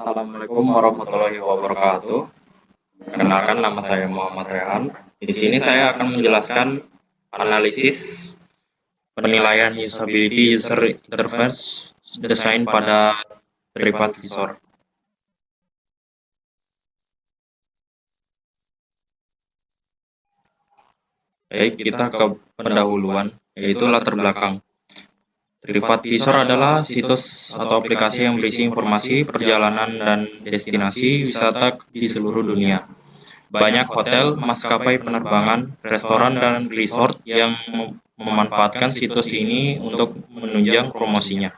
Assalamualaikum warahmatullahi wabarakatuh. Perkenalkan, nama saya Muhammad Rehan. Di sini saya akan menjelaskan analisis penilaian usability user interface desain pada TripAdvisor. Baik, kita ke pendahuluan, yaitu latar belakang. TripAdvisor adalah situs atau aplikasi yang berisi informasi perjalanan dan destinasi wisata di seluruh dunia. Banyak hotel, maskapai penerbangan, restoran, dan resort yang memanfaatkan situs ini untuk menunjang promosinya.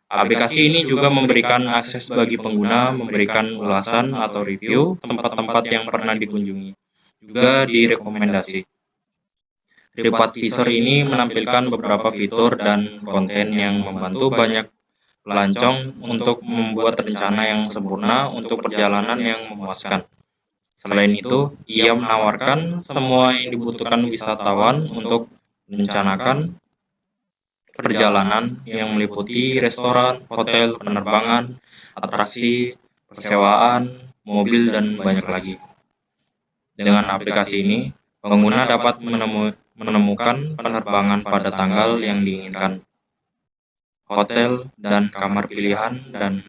Aplikasi ini juga memberikan akses bagi pengguna, memberikan ulasan atau review tempat-tempat yang pernah dikunjungi, juga direkomendasi. TripAdvisor ini menampilkan beberapa fitur dan konten yang membantu banyak pelancong untuk membuat rencana yang sempurna untuk perjalanan yang memuaskan. Selain itu, ia menawarkan semua yang dibutuhkan wisatawan untuk merencanakan perjalanan yang meliputi restoran, hotel, penerbangan, atraksi, persewaan, mobil, dan banyak lagi. Dengan aplikasi ini, pengguna dapat menemukan penerbangan pada tanggal yang diinginkan, hotel dan kamar pilihan, dan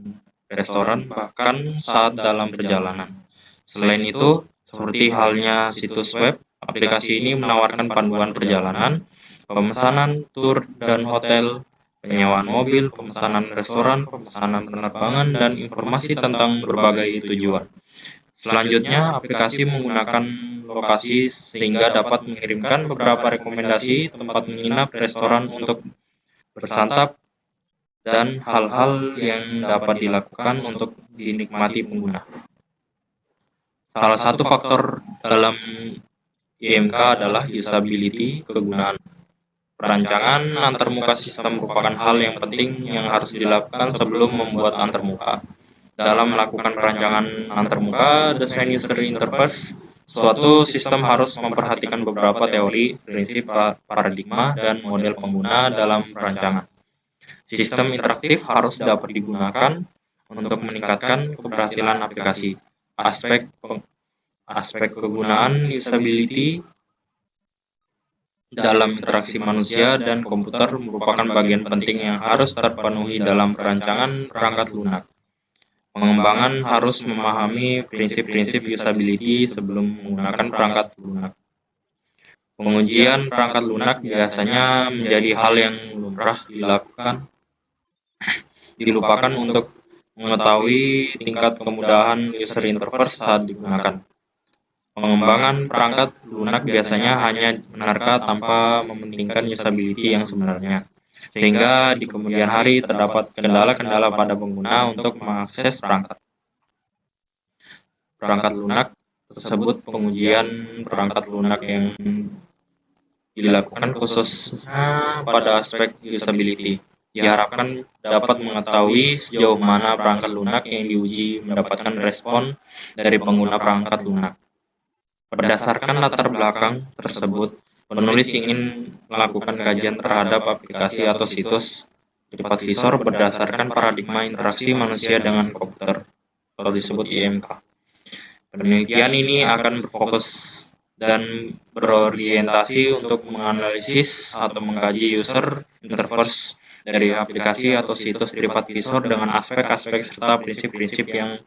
restoran bahkan saat dalam perjalanan. Selain itu, seperti halnya situs web, aplikasi ini menawarkan panduan perjalanan, pemesanan tur dan hotel, penyewaan mobil, pemesanan restoran, pemesanan penerbangan, dan informasi tentang berbagai tujuan. Selanjutnya, aplikasi menggunakan lokasi sehingga dapat mengirimkan beberapa rekomendasi tempat menginap, restoran untuk bersantap, dan hal-hal yang dapat dilakukan untuk dinikmati pengguna. Salah satu faktor dalam IMK adalah usability, kegunaan. Perancangan antarmuka sistem merupakan hal yang penting yang harus dilakukan sebelum membuat antarmuka. Dalam melakukan perancangan antarmuka, desain user interface, suatu sistem harus memperhatikan beberapa teori, prinsip, paradigma, dan model pengguna dalam perancangan. Sistem interaktif harus dapat digunakan untuk meningkatkan keberhasilan aplikasi. Aspek kegunaan usability dalam interaksi manusia dan komputer merupakan bagian penting yang harus terpenuhi dalam perancangan perangkat lunak. Pengembangan harus memahami prinsip-prinsip usability sebelum menggunakan perangkat lunak. Pengujian perangkat lunak biasanya menjadi hal yang lumrah dilupakan untuk mengetahui tingkat kemudahan user interface saat digunakan. Pengembangan perangkat lunak biasanya hanya menerka tanpa mementingkan usability yang sebenarnya, sehingga di kemudian hari terdapat kendala-kendala pada pengguna untuk mengakses perangkat lunak tersebut. Pengujian perangkat lunak yang dilakukan khususnya pada aspek usability diharapkan dapat mengetahui sejauh mana perangkat lunak yang diuji mendapatkan respon dari pengguna perangkat lunak. Berdasarkan latar belakang tersebut, penulis ingin melakukan kajian terhadap aplikasi atau situs TripAdvisor berdasarkan paradigma interaksi manusia dengan komputer, atau disebut IMK. Penelitian ini akan berfokus dan berorientasi untuk menganalisis atau mengkaji user interface dari aplikasi atau situs TripAdvisor dengan aspek-aspek serta prinsip-prinsip yang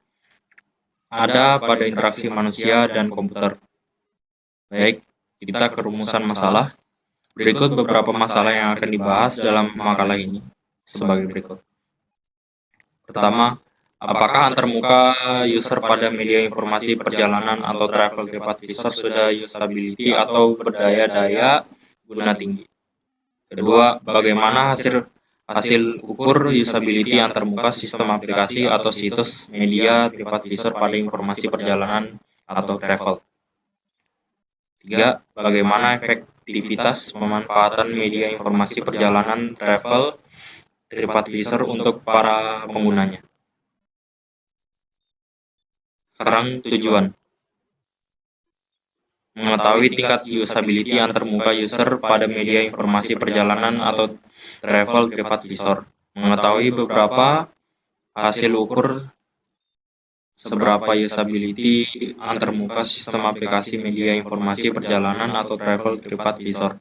ada pada interaksi manusia dan komputer. Baik, kita ke rumusan masalah. Berikut beberapa masalah yang akan dibahas dalam makalah ini sebagai berikut. Pertama, apakah antarmuka user pada media informasi perjalanan atau travel TripAdvisor sudah usability atau berdaya guna tinggi? Kedua, bagaimana hasil ukur usability antarmuka sistem aplikasi atau situs media TripAdvisor pada informasi perjalanan atau travel? Tiga, bagaimana efektivitas pemanfaatan media informasi perjalanan travel TripAdvisor untuk para penggunanya? Sekarang tujuan. Mengetahui tingkat usability antarmuka user pada media informasi perjalanan atau travel TripAdvisor. Mengetahui beberapa hasil ukur seberapa usability antarmuka sistem aplikasi media informasi perjalanan atau travel TripAdvisor.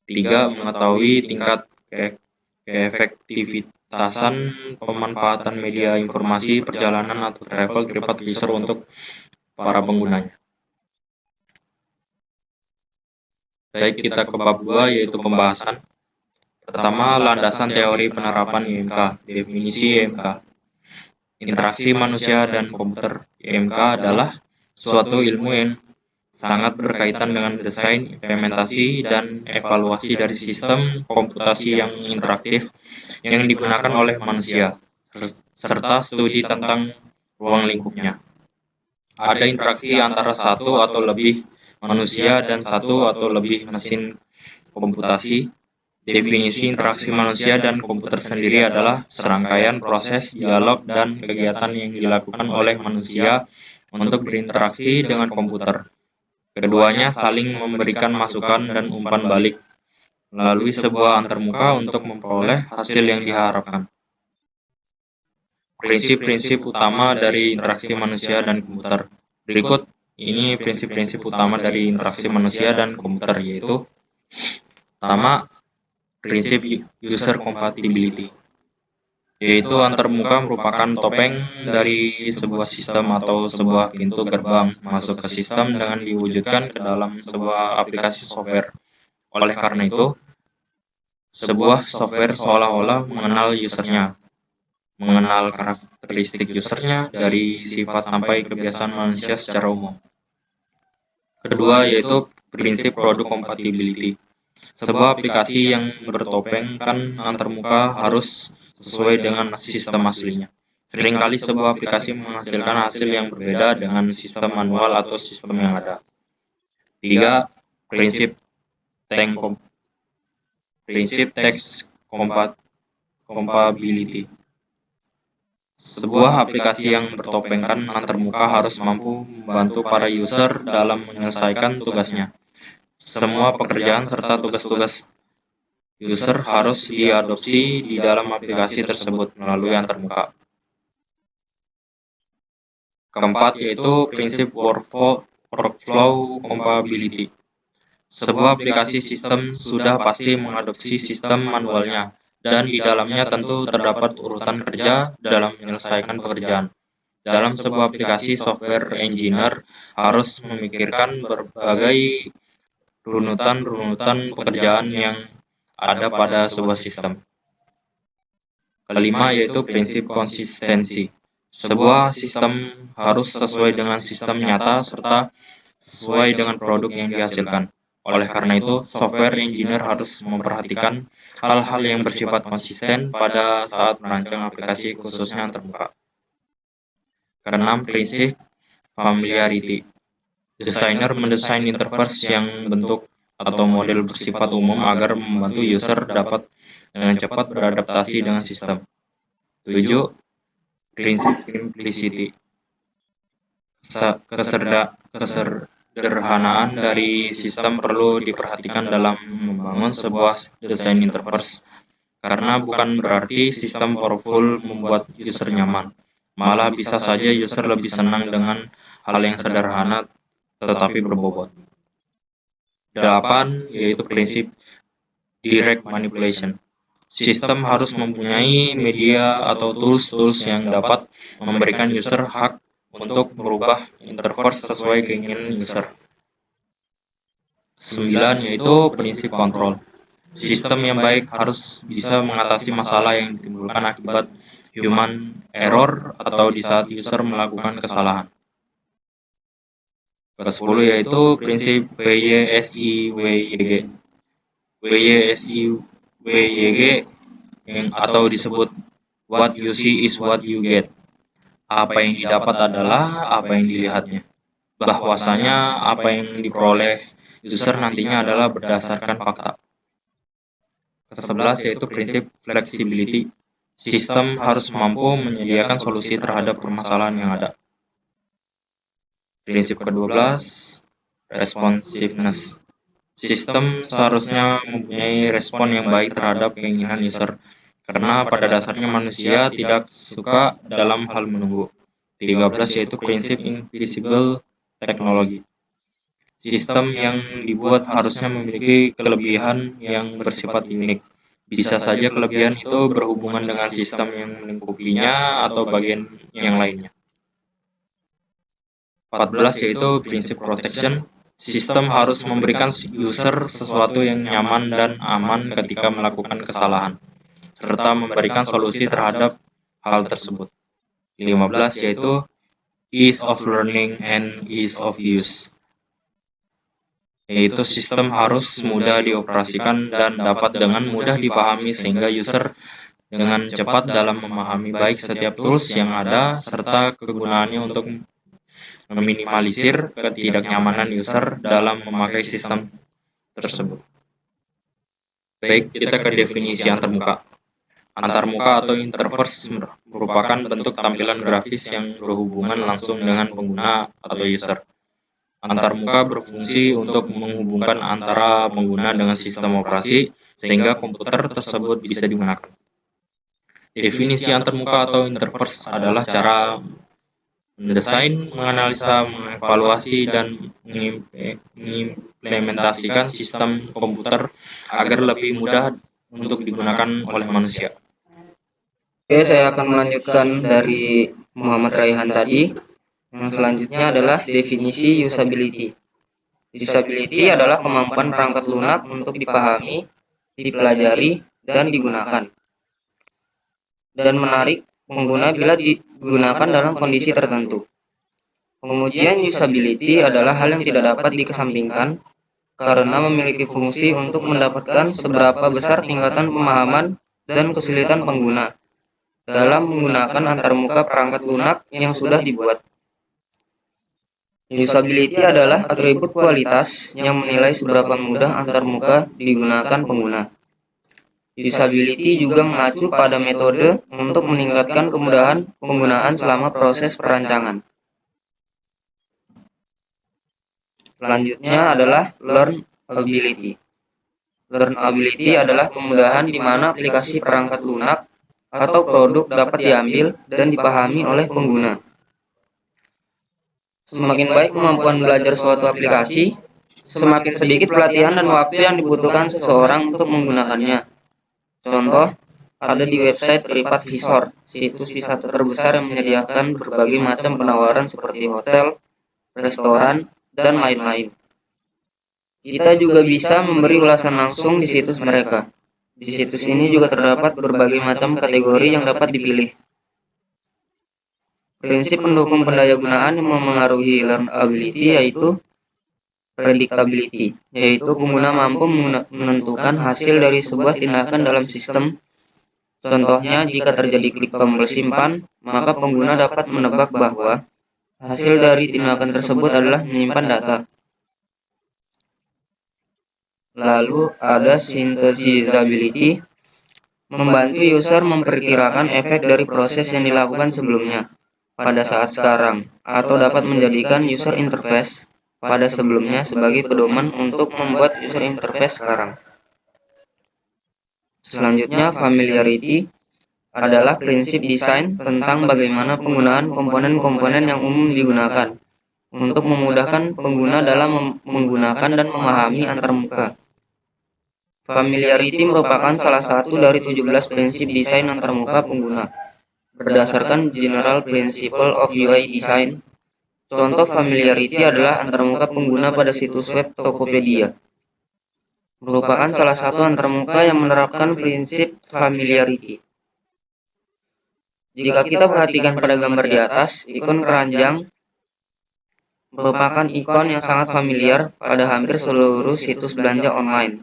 3. Mengetahui tingkat keefektivitasan pemanfaatan media informasi perjalanan atau travel TripAdvisor untuk para penggunanya. Baik, kita ke bab 2 yaitu pembahasan. Pertama, landasan teori penerapan IMK. Definisi IMK. Interaksi manusia dan komputer. IMK adalah suatu ilmu yang sangat berkaitan dengan desain, implementasi, dan evaluasi dari sistem komputasi yang interaktif yang digunakan oleh manusia, serta studi tentang ruang lingkupnya. Ada interaksi antara satu atau lebih manusia dan satu atau lebih mesin komputasi. Definisi interaksi manusia dan komputer sendiri adalah serangkaian proses, dialog, dan kegiatan yang dilakukan oleh manusia untuk berinteraksi dengan komputer. Keduanya saling memberikan masukan dan umpan balik melalui sebuah antarmuka untuk memperoleh hasil yang diharapkan. Prinsip-prinsip utama dari interaksi manusia dan komputer. Berikut ini prinsip-prinsip utama dari interaksi manusia dan komputer, yaitu pertama, prinsip user compatibility, yaitu antarmuka merupakan topeng dari sebuah sistem atau sebuah pintu gerbang masuk ke sistem dengan diwujudkan ke dalam sebuah aplikasi software. Oleh karena itu, sebuah software seolah-olah mengenal usernya, mengenal karakteristik usernya dari sifat sampai kebiasaan manusia secara umum. Kedua, yaitu prinsip product compatibility. Sebuah aplikasi yang bertopengkan antarmuka harus sesuai dengan sistem aslinya. Seringkali sebuah aplikasi menghasilkan hasil yang berbeda dengan sistem manual atau sistem yang ada. 3. Prinsip text compatibility. Sebuah aplikasi yang bertopengkan antarmuka harus mampu membantu para user dalam menyelesaikan tugasnya. Semua pekerjaan serta tugas-tugas user harus diadopsi di dalam aplikasi tersebut melalui antarmuka. Keempat, yaitu prinsip workflow compatibility. Sebuah aplikasi sistem sudah pasti mengadopsi sistem manualnya, dan di dalamnya tentu terdapat urutan kerja dalam menyelesaikan pekerjaan. Dalam sebuah aplikasi, software engineer harus memikirkan berbagai runutan pekerjaan yang ada pada sebuah sistem. Kelima, yaitu prinsip konsistensi. Sebuah sistem harus sesuai dengan sistem nyata serta sesuai dengan produk yang dihasilkan. Oleh karena itu, software engineer harus memperhatikan hal-hal yang bersifat konsisten pada saat merancang aplikasi khususnya antarmuka. Keenam, prinsip familiarity. Desainer mendesain interface yang bentuk atau model bersifat umum agar membantu user dapat dengan cepat beradaptasi dengan sistem. 7. Prinsip simplicity. Kesederhanaan dari sistem perlu diperhatikan dalam membangun sebuah desain interface, karena bukan berarti sistem powerful membuat user nyaman. Malah bisa saja user lebih senang dengan hal yang sederhana tetapi berbobot. 8. Yaitu prinsip direct manipulation. Sistem harus mempunyai media atau tools yang dapat memberikan user hak untuk merubah interface sesuai keinginan user. 9. Yaitu prinsip kontrol. Sistem yang baik harus bisa mengatasi masalah yang ditimbulkan akibat human error atau di saat user melakukan kesalahan. Ke-10 yaitu prinsip WYSIWYG. WYSIWYG atau disebut what you see is what you get. Apa yang didapat adalah apa yang dilihatnya. Bahwasanya apa yang diperoleh user nantinya adalah berdasarkan fakta. Ke-11 yaitu prinsip flexibility. Sistem harus mampu menyediakan solusi terhadap permasalahan yang ada. Prinsip ke-12, responsiveness. Sistem seharusnya mempunyai respon yang baik terhadap keinginan user, karena pada dasarnya manusia tidak suka dalam hal menunggu. 13 yaitu prinsip invisible teknologi. Sistem yang dibuat harusnya memiliki kelebihan yang bersifat unik. Bisa saja kelebihan itu berhubungan dengan sistem yang melingkupinya atau bagian yang lainnya. 14 yaitu prinsip protection. Sistem harus memberikan user sesuatu yang nyaman dan aman ketika melakukan kesalahan, serta memberikan solusi terhadap hal tersebut. 15 yaitu ease of learning and ease of use, yaitu sistem harus mudah dioperasikan dan dapat dengan mudah dipahami sehingga user dengan cepat dalam memahami baik setiap tools yang ada serta kegunaannya untuk meminimalisir ketidaknyamanan user dalam memakai sistem tersebut. Baik, kita ke definisi antarmuka. Antarmuka atau interface merupakan bentuk tampilan grafis yang berhubungan langsung dengan pengguna atau user. Antarmuka berfungsi untuk menghubungkan antara pengguna dengan sistem operasi sehingga komputer tersebut bisa digunakan. Definisi antarmuka atau interface adalah cara mendesain, menganalisa, mengevaluasi, dan mengimplementasikan sistem komputer agar lebih mudah untuk digunakan oleh manusia. Oke, saya akan melanjutkan dari Muhammad Raihan tadi. Yang selanjutnya adalah definisi usability. Usability adalah kemampuan perangkat lunak untuk dipahami, dipelajari, dan digunakan. Dan menarik pengguna bila digunakan dalam kondisi tertentu. Pengujian usability adalah hal yang tidak dapat dikesampingkan karena memiliki fungsi untuk mendapatkan seberapa besar tingkatan pemahaman dan kesulitan pengguna dalam menggunakan antarmuka perangkat lunak yang sudah dibuat. Usability adalah atribut kualitas yang menilai seberapa mudah antarmuka digunakan pengguna. Usability juga mengacu pada metode untuk meningkatkan kemudahan penggunaan selama proses perancangan. Selanjutnya adalah learnability. Learnability adalah kemudahan di mana aplikasi perangkat lunak atau produk dapat diambil dan dipahami oleh pengguna. Semakin baik kemampuan belajar suatu aplikasi, semakin sedikit pelatihan dan waktu yang dibutuhkan seseorang untuk menggunakannya. Contoh, ada di website TripAdvisor, situs wisata terbesar yang menyediakan berbagai macam penawaran seperti hotel, restoran, dan lain-lain. Kita juga bisa memberi ulasan langsung di situs mereka. Di situs ini juga terdapat berbagai macam kategori yang dapat dipilih. Prinsip pendukung pendayagunaan yang memengaruhi learnability yaitu predictability, yaitu pengguna mampu menentukan hasil dari sebuah tindakan dalam sistem. Contohnya, jika terjadi klik tombol simpan, maka pengguna dapat menebak bahwa hasil dari tindakan tersebut adalah menyimpan data. Lalu ada synthesizability, membantu user memperkirakan efek dari proses yang dilakukan sebelumnya pada saat sekarang, atau dapat menjadikan user interface pada sebelumnya sebagai pedoman untuk membuat user interface sekarang. Selanjutnya, familiarity adalah prinsip desain tentang bagaimana penggunaan komponen-komponen yang umum digunakan untuk memudahkan pengguna dalam menggunakan dan memahami antarmuka. Familiarity merupakan salah satu dari 17 prinsip desain antarmuka pengguna berdasarkan General Principle of UI Design. Contoh familiarity adalah antarmuka pengguna pada situs web Tokopedia. Merupakan salah satu antarmuka yang menerapkan prinsip familiarity. Jika kita perhatikan pada gambar di atas, ikon keranjang merupakan ikon yang sangat familiar pada hampir seluruh situs belanja online.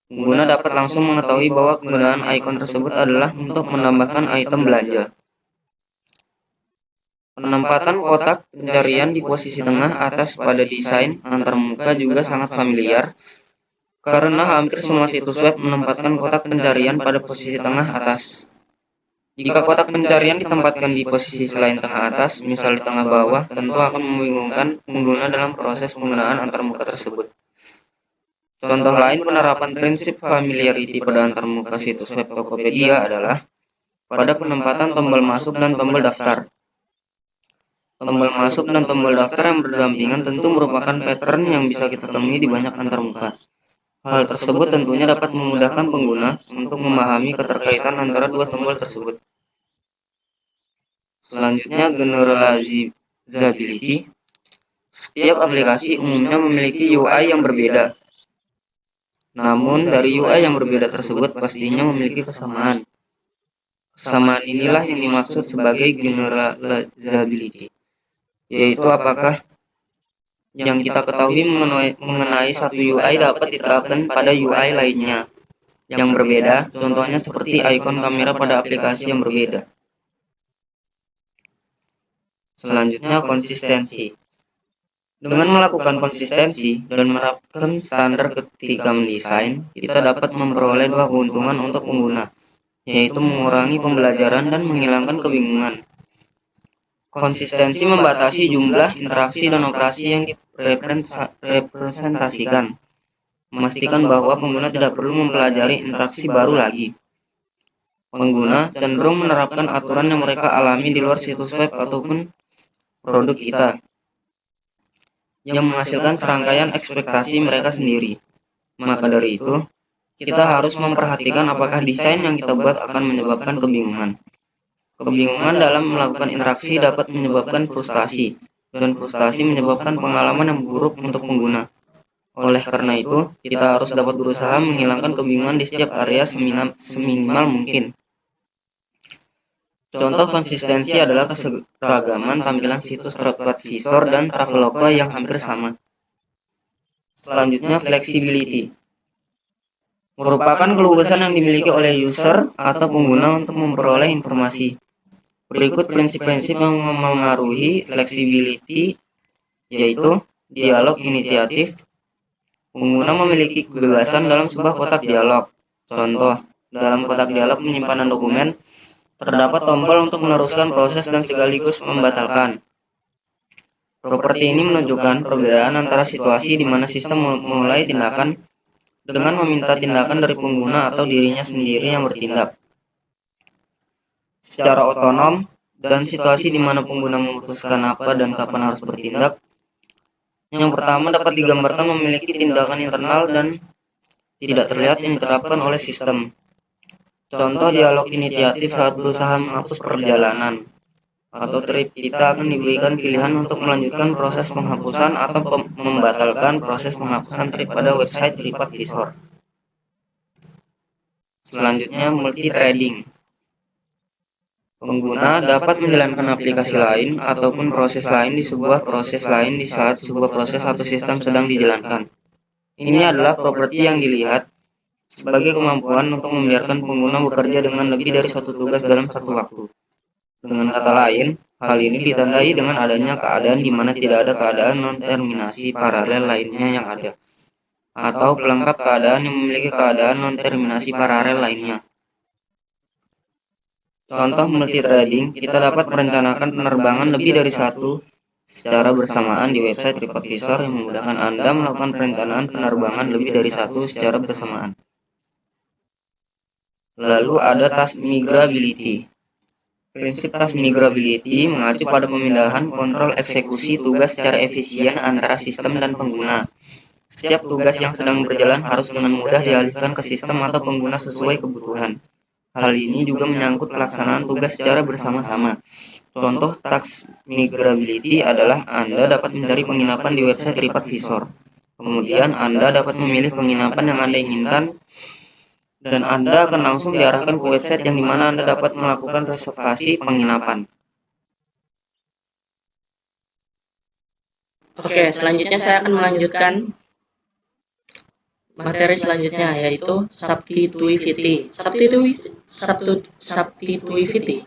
Pengguna dapat langsung mengetahui bahwa kegunaan ikon tersebut adalah untuk menambahkan item belanja. Penempatan kotak pencarian di posisi tengah atas pada desain antarmuka juga sangat familiar, karena hampir semua situs web menempatkan kotak pencarian pada posisi tengah atas. Jika kotak pencarian ditempatkan di posisi selain tengah atas, misal di tengah bawah, tentu akan membingungkan pengguna dalam proses penggunaan antarmuka tersebut. Contoh lain penerapan prinsip familiarity pada antarmuka situs web Tokopedia adalah pada penempatan tombol masuk dan tombol daftar. Tombol masuk dan tombol daftar yang berdampingan tentu merupakan pattern yang bisa kita temui di banyak antarmuka. Hal tersebut tentunya dapat memudahkan pengguna untuk memahami keterkaitan antara dua tombol tersebut. Selanjutnya, generalizability. Setiap aplikasi umumnya memiliki UI yang berbeda. Namun, dari UI yang berbeda tersebut pastinya memiliki kesamaan. Kesamaan inilah yang dimaksud sebagai generalizability, yaitu apakah yang kita ketahui mengenai satu UI dapat diterapkan pada UI lainnya yang berbeda, contohnya seperti ikon kamera pada aplikasi yang berbeda. Selanjutnya, konsistensi. Dengan melakukan konsistensi dan menerapkan standar ketika mendesain, kita dapat memperoleh dua keuntungan untuk pengguna, yaitu mengurangi pembelajaran dan menghilangkan kebingungan. Konsistensi membatasi jumlah interaksi dan operasi yang direpresentasikan, memastikan bahwa pengguna tidak perlu mempelajari interaksi baru lagi. Pengguna cenderung menerapkan aturan yang mereka alami di luar situs web ataupun produk kita, yang menghasilkan serangkaian ekspektasi mereka sendiri. Maka dari itu, kita harus memperhatikan apakah desain yang kita buat akan menyebabkan kebingungan. Kebingungan dalam melakukan interaksi dapat menyebabkan frustasi, dan frustasi menyebabkan pengalaman yang buruk untuk pengguna. Oleh karena itu, kita harus dapat berusaha menghilangkan kebingungan di setiap area seminimal mungkin. Contoh konsistensi adalah keseragaman tampilan situs TripAdvisor dan Traveloka yang hampir sama. Selanjutnya, flexibility. Merupakan keluasan yang dimiliki oleh user atau pengguna untuk memperoleh informasi. Berikut prinsip-prinsip yang memengaruhi flexibility, yaitu dialog initiatif. Pengguna memiliki kebebasan dalam sebuah kotak dialog. Contoh, dalam kotak dialog penyimpanan dokumen, terdapat tombol untuk meneruskan proses dan sekaligus membatalkan. Properti ini menunjukkan perbedaan antara situasi di mana sistem memulai tindakan dengan meminta tindakan dari pengguna atau dirinya sendiri yang bertindak secara otonom, dan situasi di mana pengguna memutuskan apa dan kapan harus bertindak. Yang pertama dapat digambarkan memiliki tindakan internal dan tidak terlihat yang diterapkan oleh sistem. Contoh dialog inisiatif saat berusaha menghapus perjalanan atau trip, kita akan diberikan pilihan untuk melanjutkan proses penghapusan atau membatalkan proses penghapusan trip pada website TripAdvisor. Selanjutnya, multi-threading. Pengguna dapat menjalankan aplikasi lain ataupun proses lain di sebuah proses lain di saat sebuah proses atau sistem sedang dijalankan. Ini adalah properti yang dilihat sebagai kemampuan untuk membiarkan pengguna bekerja dengan lebih dari satu tugas dalam satu waktu. Dengan kata lain, hal ini ditandai dengan adanya keadaan di mana tidak ada keadaan non-terminasi paralel lainnya yang ada, atau pelengkap keadaan yang memiliki keadaan non-terminasi paralel lainnya. Contoh multithreading, kita dapat merencanakan penerbangan lebih dari satu secara bersamaan di website TripAdvisor yang memudahkan Anda melakukan perencanaan penerbangan lebih dari satu secara bersamaan. Lalu ada task migrability. Prinsip task migrability mengacu pada pemindahan kontrol eksekusi tugas secara efisien antara sistem dan pengguna. Setiap tugas yang sedang berjalan harus dengan mudah dialihkan ke sistem atau pengguna sesuai kebutuhan. Hal ini juga menyangkut pelaksanaan tugas secara bersama-sama. Contoh task migrability adalah Anda dapat mencari penginapan di website TripAdvisor. Kemudian Anda dapat memilih penginapan yang Anda inginkan, dan Anda akan langsung diarahkan ke website yang dimana Anda dapat melakukan reservasi penginapan. Oke, selanjutnya saya akan melanjutkan materi selanjutnya, yaitu substitutivity. Substitutivity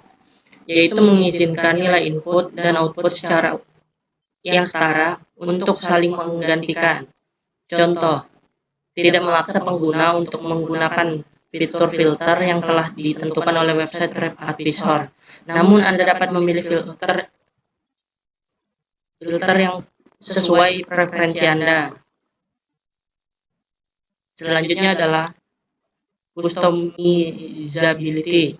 yaitu mengizinkan nilai input dan output secara yang setara untuk saling menggantikan. Contoh, tidak memaksa pengguna untuk menggunakan fitur filter yang telah ditentukan oleh website TripAdvisor. Namun Anda dapat memilih filter yang sesuai preferensi Anda. Selanjutnya adalah customizability.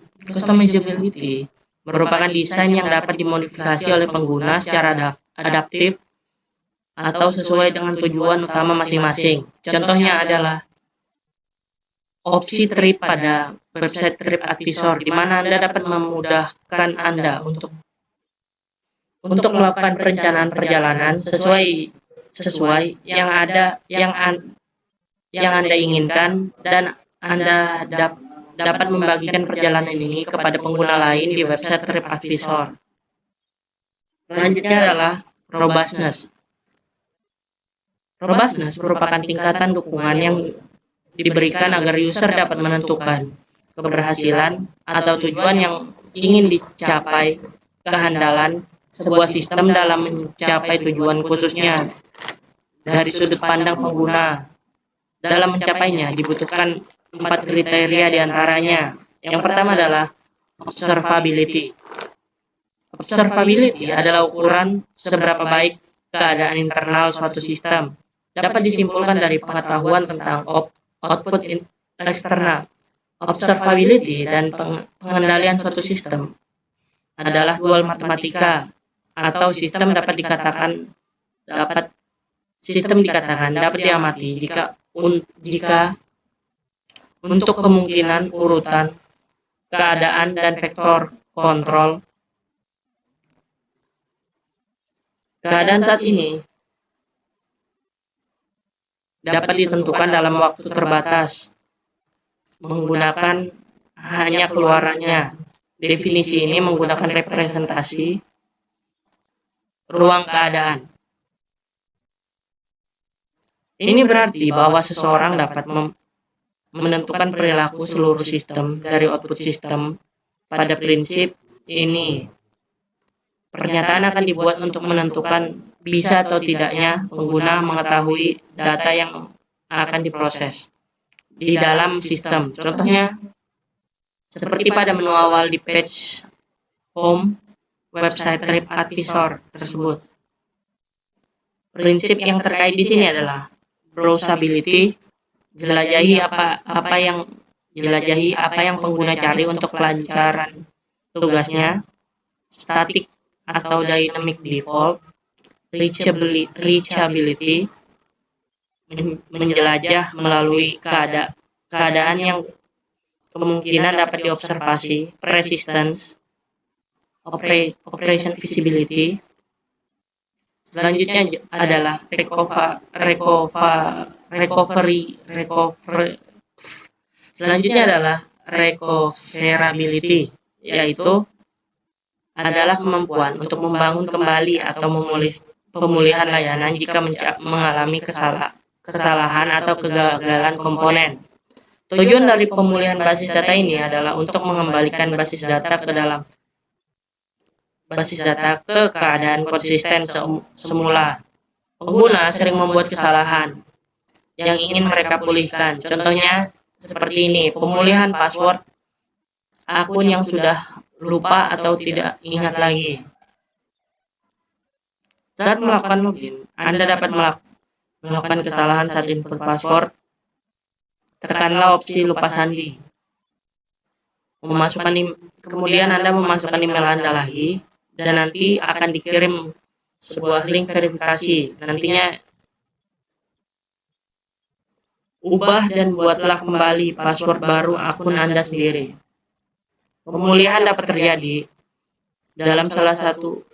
merupakan desain yang dapat dimodifikasi oleh pengguna secara adaptif atau sesuai dengan tujuan utama masing-masing. Contohnya adalah opsi trip pada website TripAdvisor, di mana Anda dapat memudahkan Anda untuk melakukan perencanaan perjalanan sesuai yang Anda inginkan, dan Anda dapat membagikan perjalanan ini kepada pengguna lain di website TripAdvisor. Selanjutnya adalah robustness. Robustness merupakan tingkatan dukungan yang diberikan agar user dapat menentukan keberhasilan atau tujuan yang ingin dicapai, kehandalan sebuah sistem dalam mencapai tujuan khususnya dari sudut pandang pengguna. Dalam mencapainya dibutuhkan 4 kriteria diantaranya. Yang pertama adalah observability. Observability adalah ukuran seberapa baik keadaan internal suatu sistem. Dapat disimpulkan dari pengetahuan tentang output eksternal. Observability dan pengendalian suatu sistem adalah dual matematika, atau sistem dapat dikatakan dapat diamati jika untuk kemungkinan urutan keadaan dan vektor kontrol keadaan saat ini dapat ditentukan dalam waktu terbatas menggunakan hanya keluarannya. Definisi ini menggunakan representasi ruang keadaan. Ini berarti bahwa seseorang dapat menentukan perilaku seluruh sistem dari output sistem. Pada prinsip ini, pernyataan akan dibuat untuk menentukan bisa atau tidaknya pengguna mengetahui data yang akan diproses di dalam sistem. Contohnya, seperti pada menu awal di page home website TripAdvisor tersebut. Prinsip yang terkait di sini adalah browsability, jelajahi apa yang pengguna cari untuk kelancaran tugasnya, static atau dynamic default, reachability, menjelajah melalui keadaan yang kemungkinan dapat diobservasi, persistence, operation visibility. Selanjutnya adalah recoverability, yaitu adalah kemampuan untuk membangun kembali atau pemulihan layanan jika mengalami kesalahan atau kegagalan komponen. Tujuan dari pemulihan basis data ini adalah untuk mengembalikan basis data ke keadaan konsisten semula. Pengguna sering membuat kesalahan yang ingin mereka pulihkan. Contohnya seperti ini, pemulihan password akun yang sudah lupa atau tidak ingat lagi. Saat melakukan login, Anda dapat melakukan kesalahan saat input password. Tekanlah opsi lupa sandi. Kemudian Anda memasukkan email Anda lagi, dan nanti akan dikirim sebuah link verifikasi. Nantinya ubah dan buatlah kembali password baru akun Anda sendiri. Pemulihan dapat terjadi dalam salah satu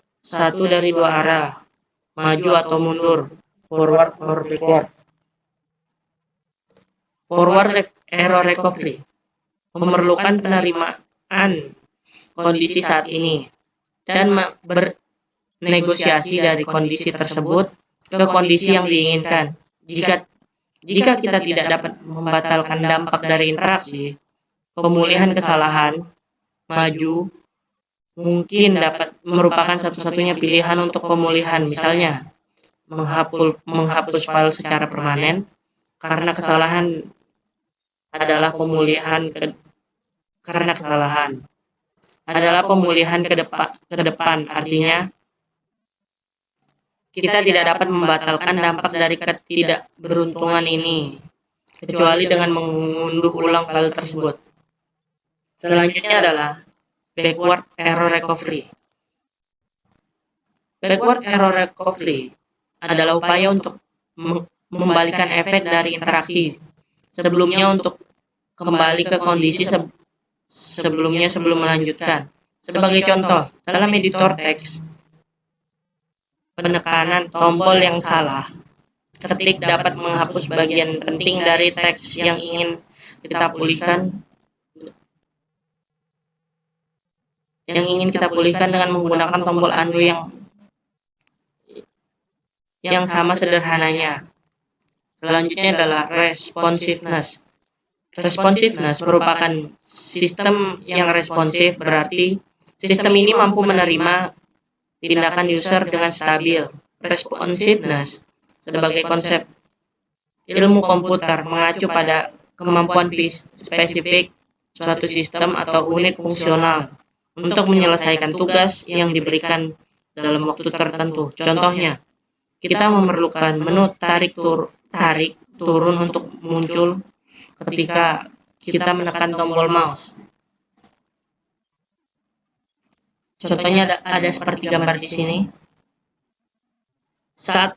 dari dua arah, maju atau mundur, forward or backward. Forward error recovery memerlukan penerimaan kondisi saat ini dan bernegosiasi dari kondisi tersebut ke kondisi yang diinginkan. Jika kita tidak dapat membatalkan dampak dari interaksi, pemulihan kesalahan maju mungkin dapat merupakan satu-satunya pilihan untuk pemulihan. Misalnya, menghapus file secara permanen karena kesalahan adalah pemulihan ke depan. Artinya, kita tidak dapat membatalkan dampak dari ketidakberuntungan ini, kecuali dengan mengunduh ulang file tersebut. Selanjutnya adalah backward error recovery. Backward error recovery adalah upaya untuk membalikan efek dari interaksi sebelumnya untuk kembali ke kondisi sebelumnya sebelum melanjutkan. Sebagai contoh, dalam editor teks, penekanan tombol yang salah ketik dapat menghapus bagian penting dari teks yang ingin kita pulihkan dengan menggunakan tombol undo yang sama sederhananya. Selanjutnya adalah responsiveness. Responsiveness merupakan sistem yang responsif, berarti sistem ini mampu menerima tindakan user dengan stabil. Responsiveness sebagai konsep ilmu komputer mengacu pada kemampuan spesifik suatu sistem atau unit fungsional untuk menyelesaikan tugas yang diberikan dalam waktu tertentu. Contohnya, kita memerlukan menu tarik turun untuk muncul ketika kita menekan tombol mouse. Contohnya ada seperti gambar di sini. Saat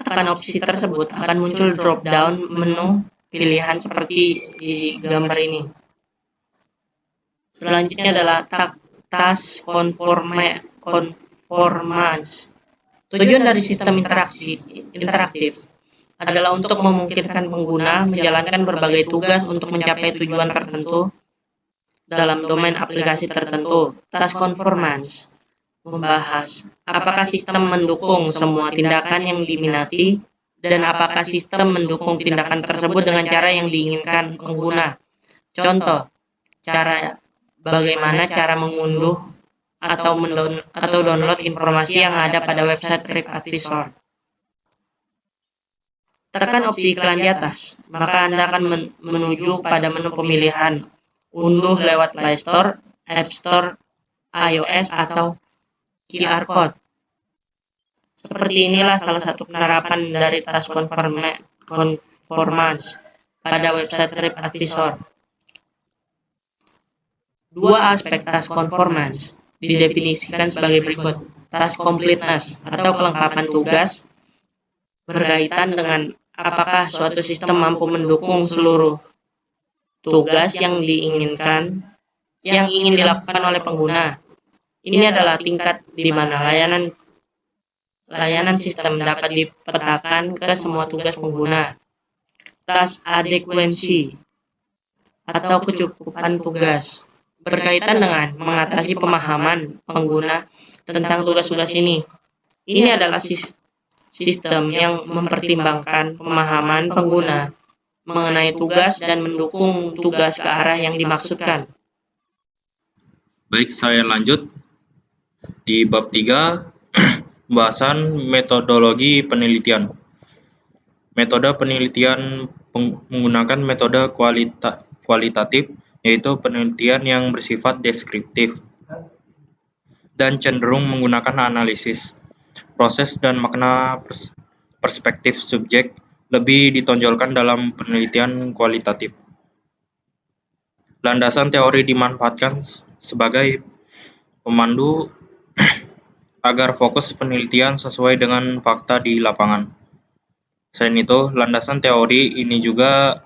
tekan opsi tersebut akan muncul drop down menu pilihan seperti di gambar ini. Selanjutnya adalah task conformance. Tujuan dari sistem interaktif adalah untuk memungkinkan pengguna menjalankan berbagai tugas untuk mencapai tujuan tertentu dalam domain aplikasi tertentu. Task conformance membahas apakah sistem mendukung semua tindakan yang diminati dan apakah sistem mendukung tindakan tersebut dengan cara yang diinginkan pengguna. Contoh, bagaimana cara mengunduh atau download informasi yang ada pada website TripAdvisor. Tekan opsi iklan di atas, maka Anda akan menuju pada menu pemilihan unduh lewat Play Store, App Store, iOS, atau QR Code. Seperti inilah salah satu penerapan dari task conformance pada website TripAdvisor. Dua aspek task conformance didefinisikan sebagai berikut. Task completeness atau kelengkapan tugas berkaitan dengan apakah suatu sistem mampu mendukung seluruh tugas yang ingin dilakukan oleh pengguna. Ini adalah tingkat di mana layanan sistem dapat dipetakan ke semua tugas pengguna. Task adequacy atau kecukupan tugas berkaitan dengan mengatasi pemahaman pengguna tentang tugas-tugas ini. Ini adalah sistem yang mempertimbangkan pemahaman pengguna mengenai tugas dan mendukung tugas ke arah yang dimaksudkan. Baik, saya lanjut. Di bab 3, pembahasan metodologi penelitian. Metode penelitian menggunakan metode kualitatif, yaitu penelitian yang bersifat deskriptif dan cenderung menggunakan analisis, proses dan makna perspektif subjek lebih ditonjolkan dalam penelitian kualitatif. Landasan teori dimanfaatkan sebagai pemandu agar fokus penelitian sesuai dengan fakta di lapangan. Selain itu, landasan teori ini juga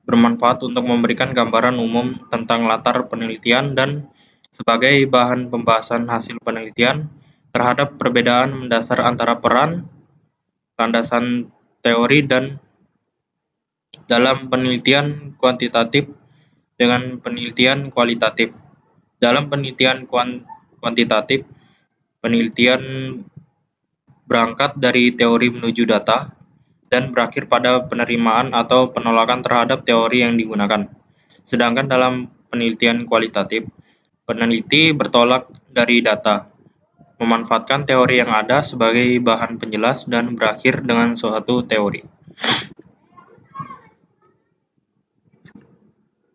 bermanfaat untuk memberikan gambaran umum tentang latar penelitian dan sebagai bahan pembahasan hasil penelitian terhadap perbedaan mendasar antara peran landasan teori dan dalam penelitian kuantitatif dengan penelitian kualitatif. Dalam penelitian kuantitatif, penelitian berangkat dari teori menuju data dan berakhir pada penerimaan atau penolakan terhadap teori yang digunakan. Sedangkan dalam penelitian kualitatif, peneliti bertolak dari data, memanfaatkan teori yang ada sebagai bahan penjelas dan berakhir dengan suatu teori.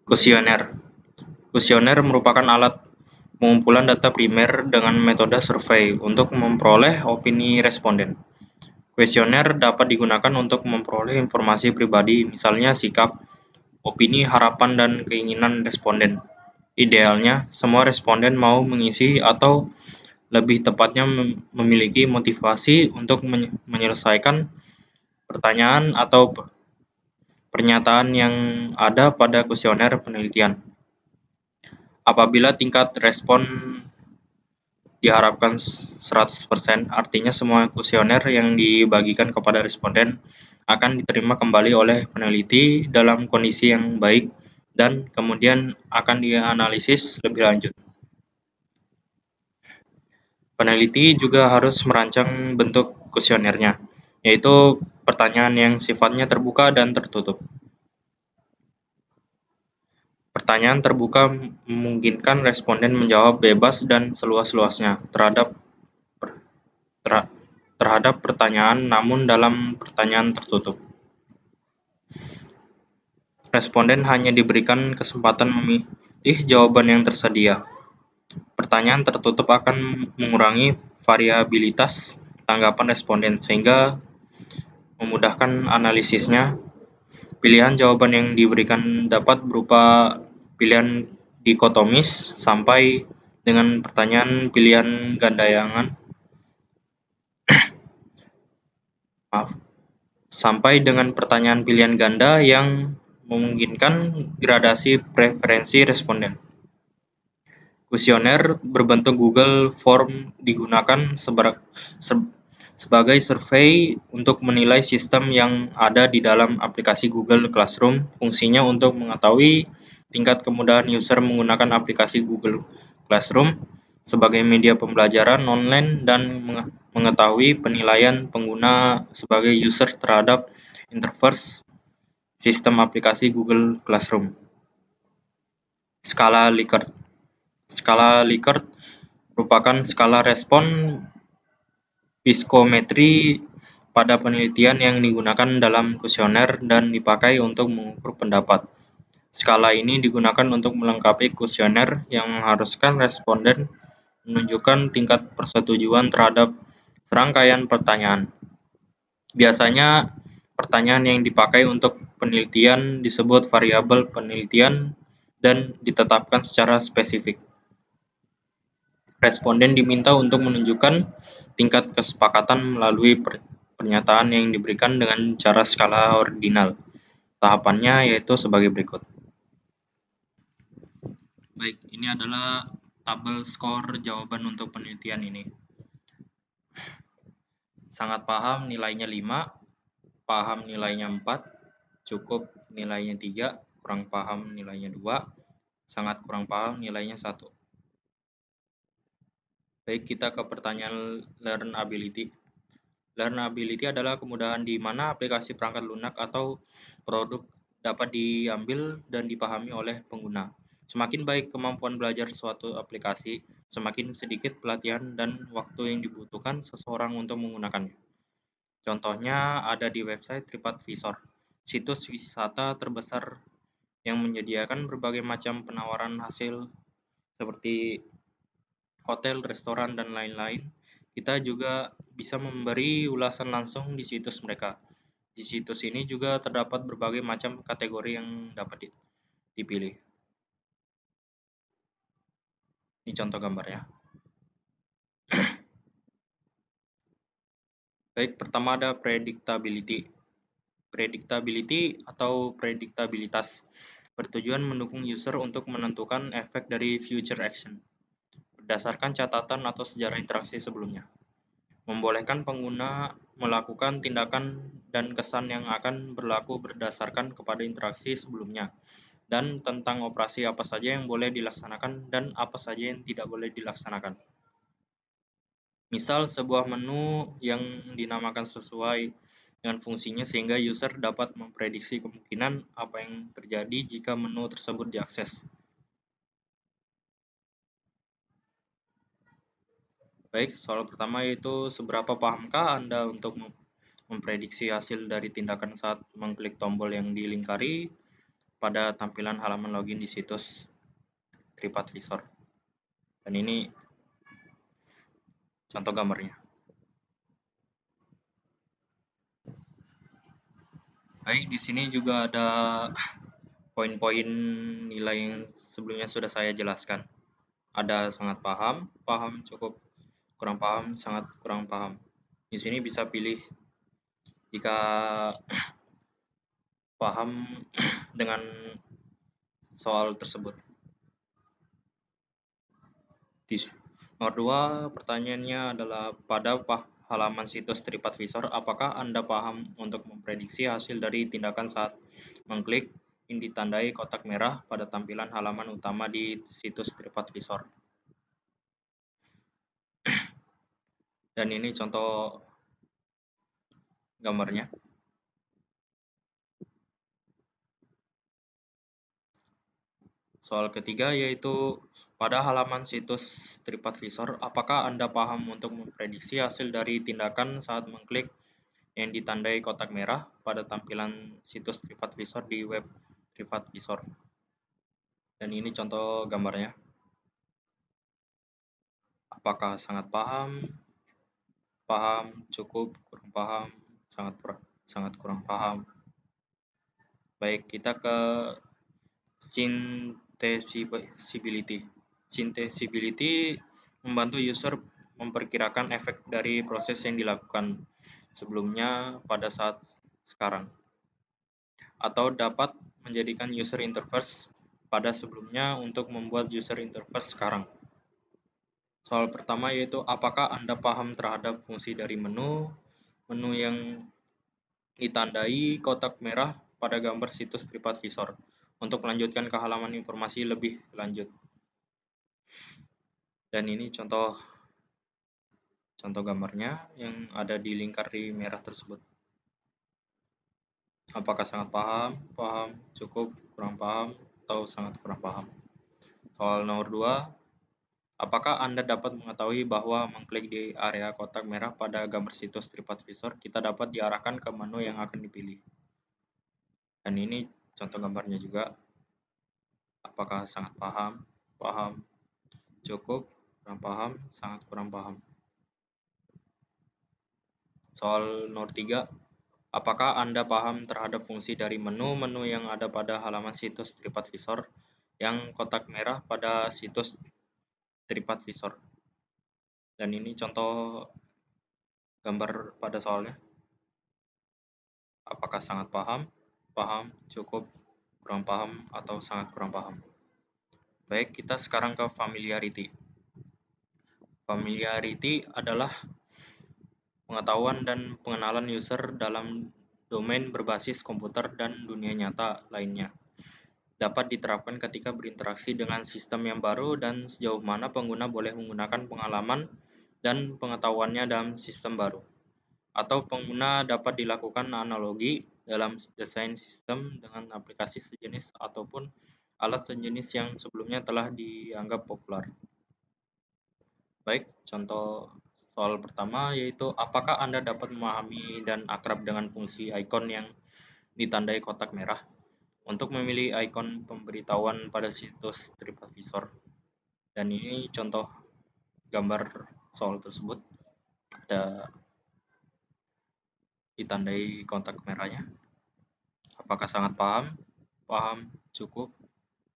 Kuesioner. Kuesioner merupakan alat pengumpulan data primer dengan metode survei untuk memperoleh opini responden. Kuesioner dapat digunakan untuk memperoleh informasi pribadi, misalnya sikap, opini, harapan, dan keinginan responden. Idealnya, semua responden mau mengisi atau lebih tepatnya memiliki motivasi untuk menyelesaikan pertanyaan atau pernyataan yang ada pada kuesioner penelitian. Apabila tingkat respon diharapkan 100%, artinya semua kuesioner yang dibagikan kepada responden akan diterima kembali oleh peneliti dalam kondisi yang baik dan kemudian akan dianalisis lebih lanjut. Peneliti juga harus merancang bentuk kuesionernya, yaitu pertanyaan yang sifatnya terbuka dan tertutup. Pertanyaan terbuka memungkinkan responden menjawab bebas dan seluas-luasnya terhadap pertanyaan, namun dalam pertanyaan tertutup, responden hanya diberikan kesempatan memilih jawaban yang tersedia. Pertanyaan tertutup akan mengurangi variabilitas tanggapan responden sehingga memudahkan analisisnya. Pilihan jawaban yang diberikan dapat berupa pilihan dikotomis sampai dengan pertanyaan pilihan ganda sampai dengan pertanyaan pilihan ganda yang memungkinkan gradasi preferensi responden. Kuesioner berbentuk Google Form digunakan sebagai survei untuk menilai sistem yang ada di dalam aplikasi Google Classroom. Fungsinya untuk mengetahui tingkat kemudahan user menggunakan aplikasi Google Classroom sebagai media pembelajaran online dan mengetahui penilaian pengguna sebagai user terhadap interface sistem aplikasi Google Classroom. Skala Likert. Skala Likert merupakan skala respon psikometri pada penelitian yang digunakan dalam kuesioner dan dipakai untuk mengukur pendapat. Skala ini digunakan untuk melengkapi kuesioner yang mengharuskan responden menunjukkan tingkat persetujuan terhadap serangkaian pertanyaan. Biasanya, pertanyaan yang dipakai untuk penelitian disebut variabel penelitian dan ditetapkan secara spesifik. Responden diminta untuk menunjukkan tingkat kesepakatan melalui pernyataan yang diberikan dengan cara skala ordinal. Tahapannya yaitu sebagai berikut. Baik, ini adalah tabel skor jawaban untuk penelitian ini. Sangat paham nilainya 5, paham nilainya 4, cukup nilainya 3, kurang paham nilainya 2, sangat kurang paham nilainya 1. Baik, kita ke pertanyaan learnability. Learnability adalah kemudahan di mana aplikasi perangkat lunak atau produk dapat diambil dan dipahami oleh pengguna. Semakin baik kemampuan belajar suatu aplikasi, semakin sedikit pelatihan dan waktu yang dibutuhkan seseorang untuk menggunakannya. Contohnya ada di website TripAdvisor, situs wisata terbesar yang menyediakan berbagai macam penawaran hasil seperti hotel, restoran, dan lain-lain. Kita juga bisa memberi ulasan langsung di situs mereka. Di situs ini juga terdapat berbagai macam kategori yang dapat dipilih. Ini contoh gambarnya. Baik, pertama ada predictability. Predictability atau prediktabilitas bertujuan mendukung user untuk menentukan efek dari future action berdasarkan catatan atau sejarah interaksi sebelumnya. Membolehkan pengguna melakukan tindakan dan kesan yang akan berlaku berdasarkan kepada interaksi sebelumnya, dan tentang operasi apa saja yang boleh dilaksanakan dan apa saja yang tidak boleh dilaksanakan. Misal sebuah menu yang dinamakan sesuai dengan fungsinya sehingga user dapat memprediksi kemungkinan apa yang terjadi jika menu tersebut diakses. Baik, soal pertama yaitu seberapa pahamkah Anda untuk memprediksi hasil dari tindakan saat mengklik tombol yang dilingkari pada tampilan halaman login di situs TripAdvisor. Dan ini contoh gambarnya. Baik, di sini juga ada poin-poin nilai yang sebelumnya sudah saya jelaskan. Ada sangat paham, paham cukup, kurang paham, sangat kurang paham. Di sini bisa pilih jika paham dengan soal tersebut. Di nomor 2, pertanyaannya adalah pada halaman situs TripAdvisor, apakah Anda paham untuk memprediksi hasil dari tindakan saat mengklik yang ditandai kotak merah pada tampilan halaman utama di situs TripAdvisor? Dan ini contoh gambarnya. Soal ketiga yaitu pada halaman situs TripAdvisor, apakah Anda paham untuk memprediksi hasil dari tindakan saat mengklik yang ditandai kotak merah pada tampilan situs TripAdvisor di web TripAdvisor? Dan ini contoh gambarnya. Apakah sangat paham, paham, cukup, kurang paham, sangat kurang paham? Baik, kita ke synthesability. Synthesability membantu user memperkirakan efek dari proses yang dilakukan sebelumnya pada saat sekarang, atau dapat menjadikan user interface pada sebelumnya untuk membuat user interface sekarang. Soal pertama yaitu apakah Anda paham terhadap fungsi dari menu yang ditandai kotak merah pada gambar situs TripAdvisor untuk melanjutkan ke halaman informasi lebih lanjut. Dan ini contoh gambarnya yang ada di lingkar di merah tersebut. Apakah sangat paham, paham, cukup, kurang paham, atau sangat kurang paham? Soal nomor 2, apakah Anda dapat mengetahui bahwa mengklik di area kotak merah pada gambar situs TripAdvisor, kita dapat diarahkan ke menu yang akan dipilih? Dan ini contoh gambarnya juga. Apakah sangat paham, paham, cukup, kurang paham, sangat kurang paham? Soal nomor 3, apakah Anda paham terhadap fungsi dari menu yang ada pada halaman situs TripAdvisor yang kotak merah pada situs TripAdvisor? Dan ini contoh gambar pada soalnya. Apakah sangat paham, paham, cukup, kurang paham, atau sangat kurang paham? Baik, kita sekarang ke familiarity. Familiarity adalah pengetahuan dan pengenalan user dalam domain berbasis komputer dan dunia nyata lainnya. Dapat diterapkan ketika berinteraksi dengan sistem yang baru dan sejauh mana pengguna boleh menggunakan pengalaman dan pengetahuannya dalam sistem baru. Atau pengguna dapat dilakukan analogi dalam desain sistem dengan aplikasi sejenis ataupun alat sejenis yang sebelumnya telah dianggap populer. Baik, contoh soal pertama yaitu apakah Anda dapat memahami dan akrab dengan fungsi ikon yang ditandai kotak merah untuk memilih ikon pemberitahuan pada situs TripAdvisor? Dan ini contoh gambar soal tersebut. Ada ditandai kotak merahnya. Apakah sangat paham, paham, cukup,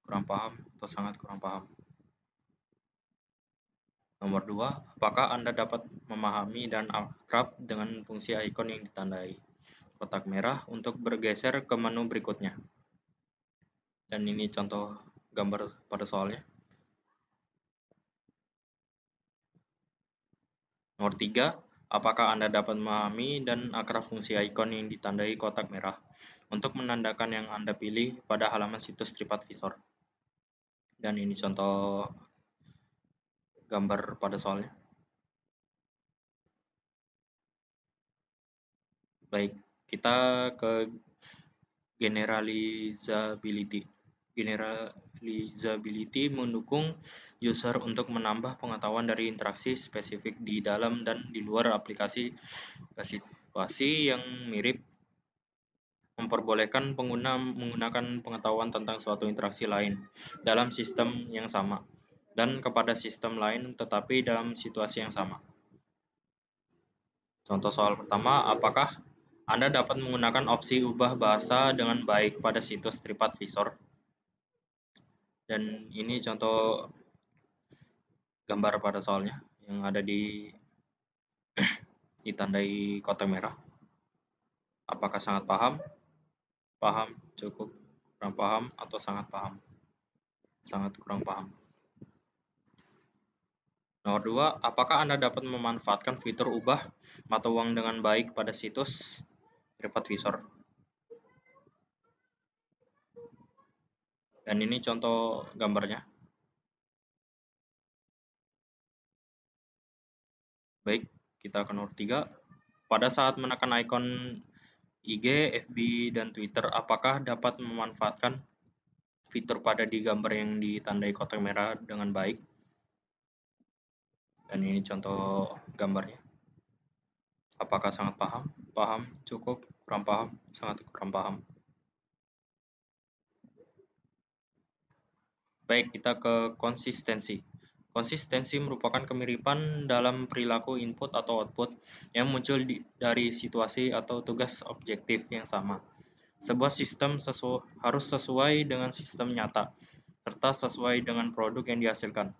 kurang paham, atau sangat kurang paham? Nomor 2, apakah Anda dapat memahami dan akrab dengan fungsi ikon yang ditandai kotak merah untuk bergeser ke menu berikutnya? Dan ini contoh gambar pada soalnya. Nomor 3, apakah Anda dapat memahami dan akrab fungsi ikon yang ditandai kotak merah untuk menandakan yang Anda pilih pada halaman situs TripAdvisor? Dan ini contoh gambar pada soalnya. Baik, kita ke generalizability. Generalizability mendukung user untuk menambah pengetahuan dari interaksi spesifik di dalam dan di luar aplikasi ke situasi yang mirip, memperbolehkan pengguna menggunakan pengetahuan tentang suatu interaksi lain dalam sistem yang sama dan kepada sistem lain tetapi dalam situasi yang sama. Contoh soal pertama, apakah Anda dapat menggunakan opsi ubah bahasa dengan baik pada situs TripAdvisor? Dan ini contoh gambar pada soalnya yang ada ditandai kotak merah. Apakah sangat paham, paham, cukup, kurang paham, atau sangat paham, sangat kurang paham? Nomor 2, apakah Anda dapat memanfaatkan fitur ubah mata uang dengan baik pada situs TripAdvisor? Dan ini contoh gambarnya. Baik, kita ke nomor 3. Pada saat menekan ikon IG, FB, dan Twitter, apakah dapat memanfaatkan fitur pada di gambar yang ditandai kotak merah dengan baik? Dan ini contoh gambarnya. Apakah sangat paham, paham, cukup, kurang paham, sangat kurang paham? Baik, kita ke konsistensi. Konsistensi merupakan kemiripan dalam perilaku input atau output yang muncul dari situasi atau tugas objektif yang sama. Sebuah sistem harus sesuai dengan sistem nyata, serta sesuai dengan produk yang dihasilkan.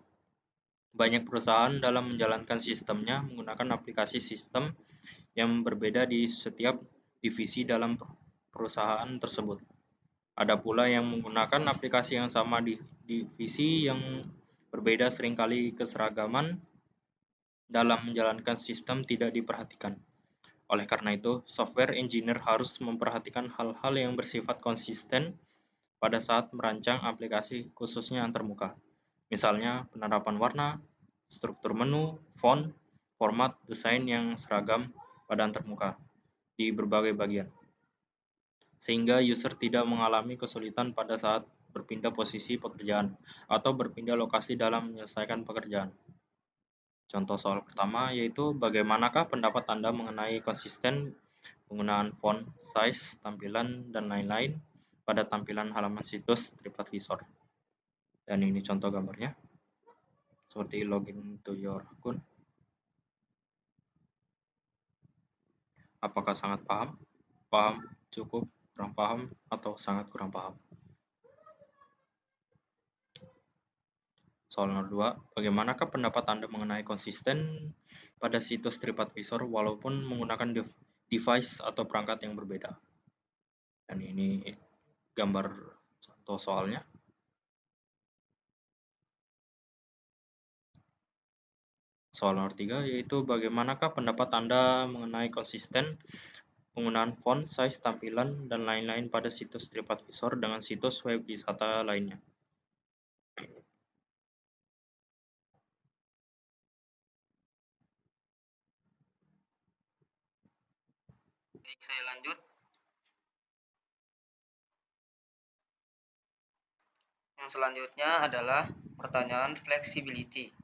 Banyak perusahaan dalam menjalankan sistemnya menggunakan aplikasi sistem yang berbeda di setiap divisi dalam perusahaan tersebut. Ada pula yang menggunakan aplikasi yang sama di divisi yang berbeda, seringkali keseragaman dalam menjalankan sistem tidak diperhatikan. Oleh karena itu, software engineer harus memperhatikan hal-hal yang bersifat konsisten pada saat merancang aplikasi khususnya antarmuka. Misalnya penerapan warna, struktur menu, font, format, desain yang seragam pada antarmuka di berbagai bagian, sehingga user tidak mengalami kesulitan pada saat berpindah posisi pekerjaan atau berpindah lokasi dalam menyelesaikan pekerjaan. Contoh soal pertama yaitu bagaimanakah pendapat Anda mengenai konsisten penggunaan font, size, tampilan, dan lain-lain pada tampilan halaman situs TripAdvisor. Dan ini contoh gambarnya, seperti login to your akun. Apakah sangat paham, paham, cukup, kurang paham, atau sangat kurang paham? Soal nomor 2, bagaimanakah pendapat Anda mengenai konsisten pada situs TripAdvisor walaupun menggunakan device atau perangkat yang berbeda? Dan ini gambar contoh soalnya. Soal nomor 3 yaitu bagaimanakah pendapat Anda mengenai konsisten penggunaan font, size, tampilan, dan lain-lain pada situs TripAdvisor dengan situs web wisata lainnya? Baik, saya lanjut. Yang selanjutnya adalah pertanyaan flexibility.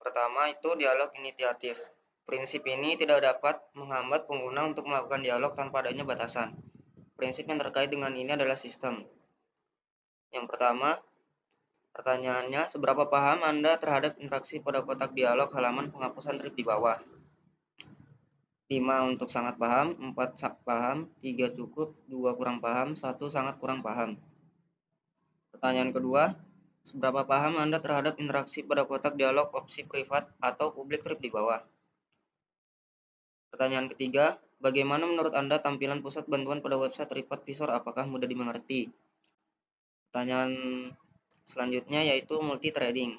Pertama itu dialog inisiatif. Prinsip ini tidak dapat menghambat pengguna untuk melakukan dialog tanpa adanya batasan. Prinsip yang terkait dengan ini adalah sistem. Yang pertama, pertanyaannya, seberapa paham Anda terhadap interaksi pada kotak dialog halaman penghapusan trip di bawah? 5 untuk sangat paham, 4 paham, 3 cukup, 2 kurang paham, 1 sangat kurang paham. Pertanyaan kedua, seberapa paham Anda terhadap interaksi pada kotak dialog opsi privat atau publik trip di bawah? Pertanyaan ketiga, bagaimana menurut Anda tampilan pusat bantuan pada website TripAdvisor, apakah mudah dimengerti? Pertanyaan selanjutnya yaitu multi-threading,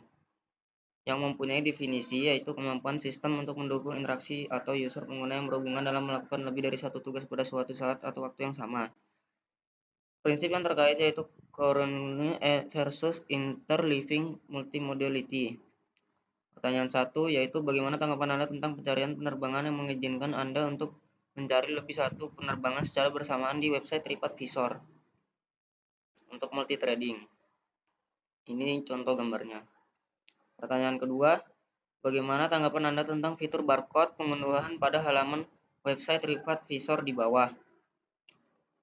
yang mempunyai definisi yaitu kemampuan sistem untuk mendukung interaksi atau user pengguna yang berhubungan dalam melakukan lebih dari satu tugas pada suatu saat atau waktu yang sama. Prinsip yang terkait yaitu coordination versus interleaving multimodality. Pertanyaan 1 yaitu bagaimana tanggapan Anda tentang pencarian penerbangan yang mengizinkan Anda untuk mencari lebih satu penerbangan secara bersamaan di website TripAdvisor untuk multi-threading. Ini contoh gambarnya. Pertanyaan kedua, bagaimana tanggapan Anda tentang fitur barcode pengunduhan pada halaman website TripAdvisor di bawah?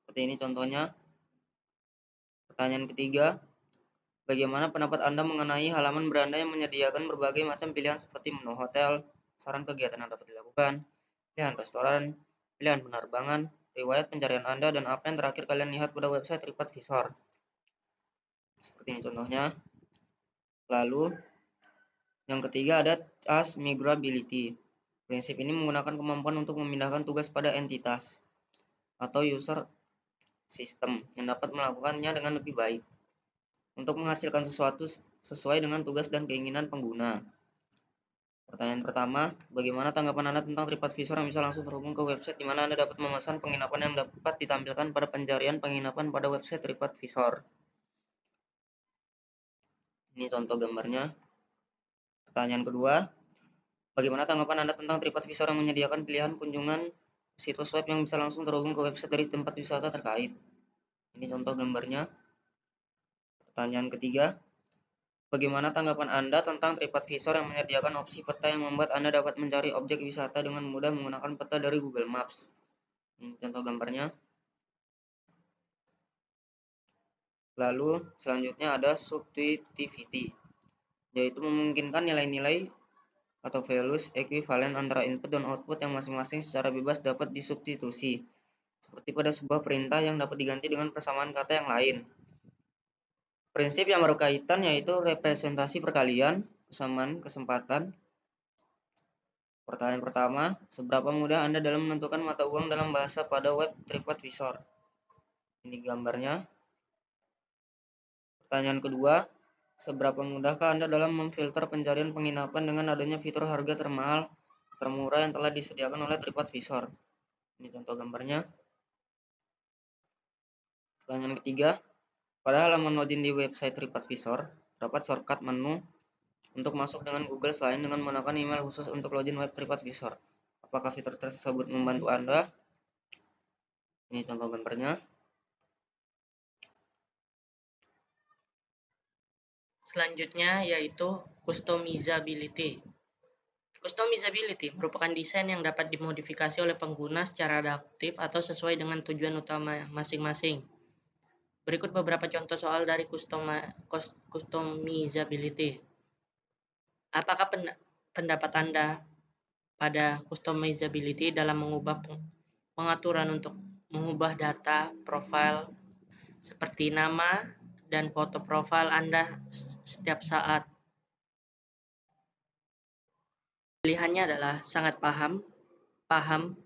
Seperti ini contohnya. Pertanyaan ketiga, bagaimana pendapat Anda mengenai halaman beranda yang menyediakan berbagai macam pilihan seperti menu hotel, saran kegiatan yang dapat dilakukan, pilihan restoran, pilihan penerbangan, riwayat pencarian Anda, dan apa yang terakhir kalian lihat pada website TripAdvisor. Seperti ini contohnya. Lalu, yang ketiga ada task migrability. Prinsip ini menggunakan kemampuan untuk memindahkan tugas pada entitas atau user sistem yang dapat melakukannya dengan lebih baik untuk menghasilkan sesuatu sesuai dengan tugas dan keinginan pengguna. Pertanyaan pertama, bagaimana tanggapan Anda tentang TripAdvisor yang bisa langsung terhubung ke website di mana Anda dapat memesan penginapan yang dapat ditampilkan pada pencarian penginapan pada website TripAdvisor? Ini contoh gambarnya. Pertanyaan kedua, bagaimana tanggapan Anda tentang TripAdvisor yang menyediakan pilihan kunjungan situs web yang bisa langsung terhubung ke website dari tempat wisata terkait? Ini contoh gambarnya. Pertanyaan ketiga, bagaimana tanggapan Anda tentang TripAdvisor yang menyediakan opsi peta yang membuat Anda dapat mencari objek wisata dengan mudah menggunakan peta dari Google Maps? Ini contoh gambarnya. Lalu selanjutnya ada subjectivity, yaitu memungkinkan nilai-nilai atau values ekuivalen antara input dan output yang masing-masing secara bebas dapat disubstitusi, seperti pada sebuah perintah yang dapat diganti dengan persamaan kata yang lain. Prinsip yang berkaitan yaitu representasi perkalian, persamaan kesempatan. Pertanyaan pertama, seberapa mudah Anda dalam menentukan mata uang dalam bahasa pada web TripAdvisor? Ini gambarnya. Pertanyaan kedua, seberapa mudahkah Anda dalam memfilter pencarian penginapan dengan adanya fitur harga termahal, termurah yang telah disediakan oleh TripAdvisor? Ini contoh gambarnya. Pertanyaan ketiga, pada halaman login di website TripAdvisor, terdapat shortcut menu untuk masuk dengan Google selain dengan menggunakan email khusus untuk login web TripAdvisor. Apakah fitur tersebut membantu Anda? Ini contoh gambarnya. Selanjutnya yaitu customizability. Customizability merupakan desain yang dapat dimodifikasi oleh pengguna secara adaptif atau sesuai dengan tujuan utama masing-masing. Berikut beberapa contoh soal dari customizability. Apakah pendapat Anda pada customizability dalam mengubah pengaturan untuk mengubah data profil seperti nama dan foto profil Anda setiap saat? Pilihannya adalah sangat paham, paham,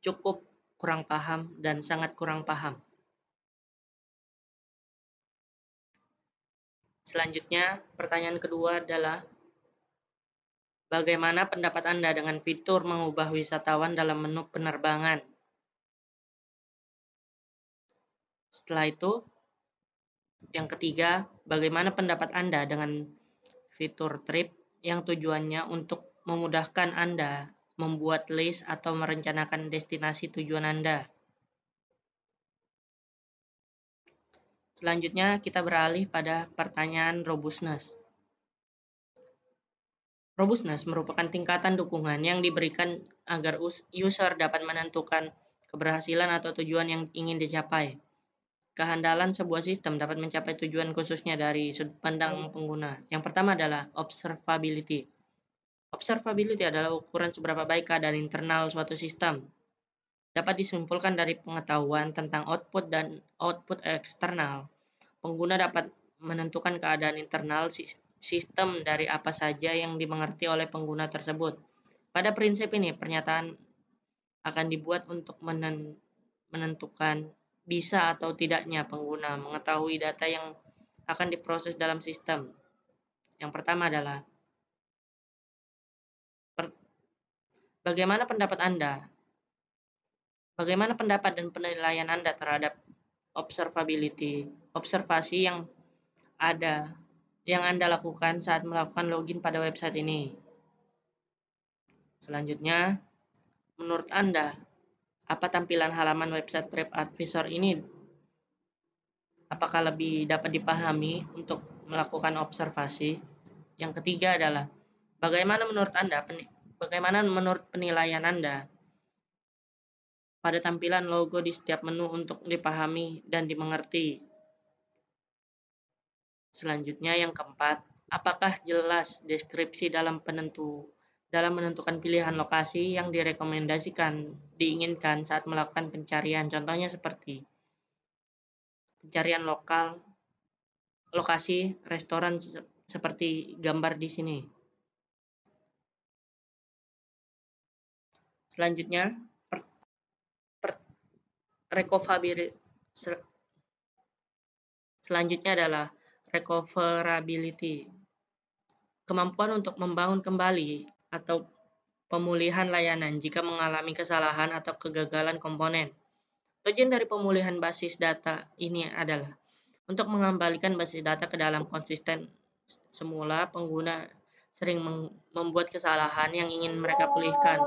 cukup, kurang paham, dan sangat kurang paham. Selanjutnya, pertanyaan kedua adalah bagaimana pendapat Anda dengan fitur mengubah wisatawan dalam menu penerbangan? Setelah itu, yang ketiga, bagaimana pendapat Anda dengan fitur trip yang tujuannya untuk memudahkan Anda membuat list atau merencanakan destinasi tujuan Anda? Selanjutnya, kita beralih pada pertanyaan robustness. Robustness merupakan tingkatan dukungan yang diberikan agar user dapat menentukan keberhasilan atau tujuan yang ingin dicapai. Kehandalan sebuah sistem dapat mencapai tujuan khususnya dari sudut pandang pengguna. Yang pertama adalah observability. Observability adalah ukuran seberapa baik keadaan internal suatu sistem. Dapat disimpulkan dari pengetahuan tentang output dan output eksternal. Pengguna dapat menentukan keadaan internal sistem dari apa saja yang dimengerti oleh pengguna tersebut. Pada prinsip ini, pernyataan akan dibuat untuk menentukan bisa atau tidaknya pengguna mengetahui data yang akan diproses dalam sistem. Yang pertama adalah bagaimana pendapat Anda? Bagaimana pendapat dan penilaian Anda terhadap observasi yang Anda lakukan saat melakukan login pada website ini? Selanjutnya, menurut Anda, apa tampilan halaman website TripAdvisor ini? Apakah lebih dapat dipahami untuk melakukan observasi? Yang ketiga adalah, bagaimana menurut penilaian Anda pada tampilan logo di setiap menu untuk dipahami dan dimengerti? Selanjutnya yang keempat, apakah jelas deskripsi dalam menentukan pilihan lokasi yang diinginkan saat melakukan pencarian. Contohnya seperti pencarian lokasi restoran seperti gambar di sini. Selanjutnya, selanjutnya adalah recoverability. Kemampuan untuk membangun kembali atau pemulihan layanan jika mengalami kesalahan atau kegagalan komponen. Tujuan dari pemulihan basis data ini adalah untuk mengembalikan basis data ke dalam konsisten semula. Pengguna sering membuat kesalahan yang ingin mereka pulihkan.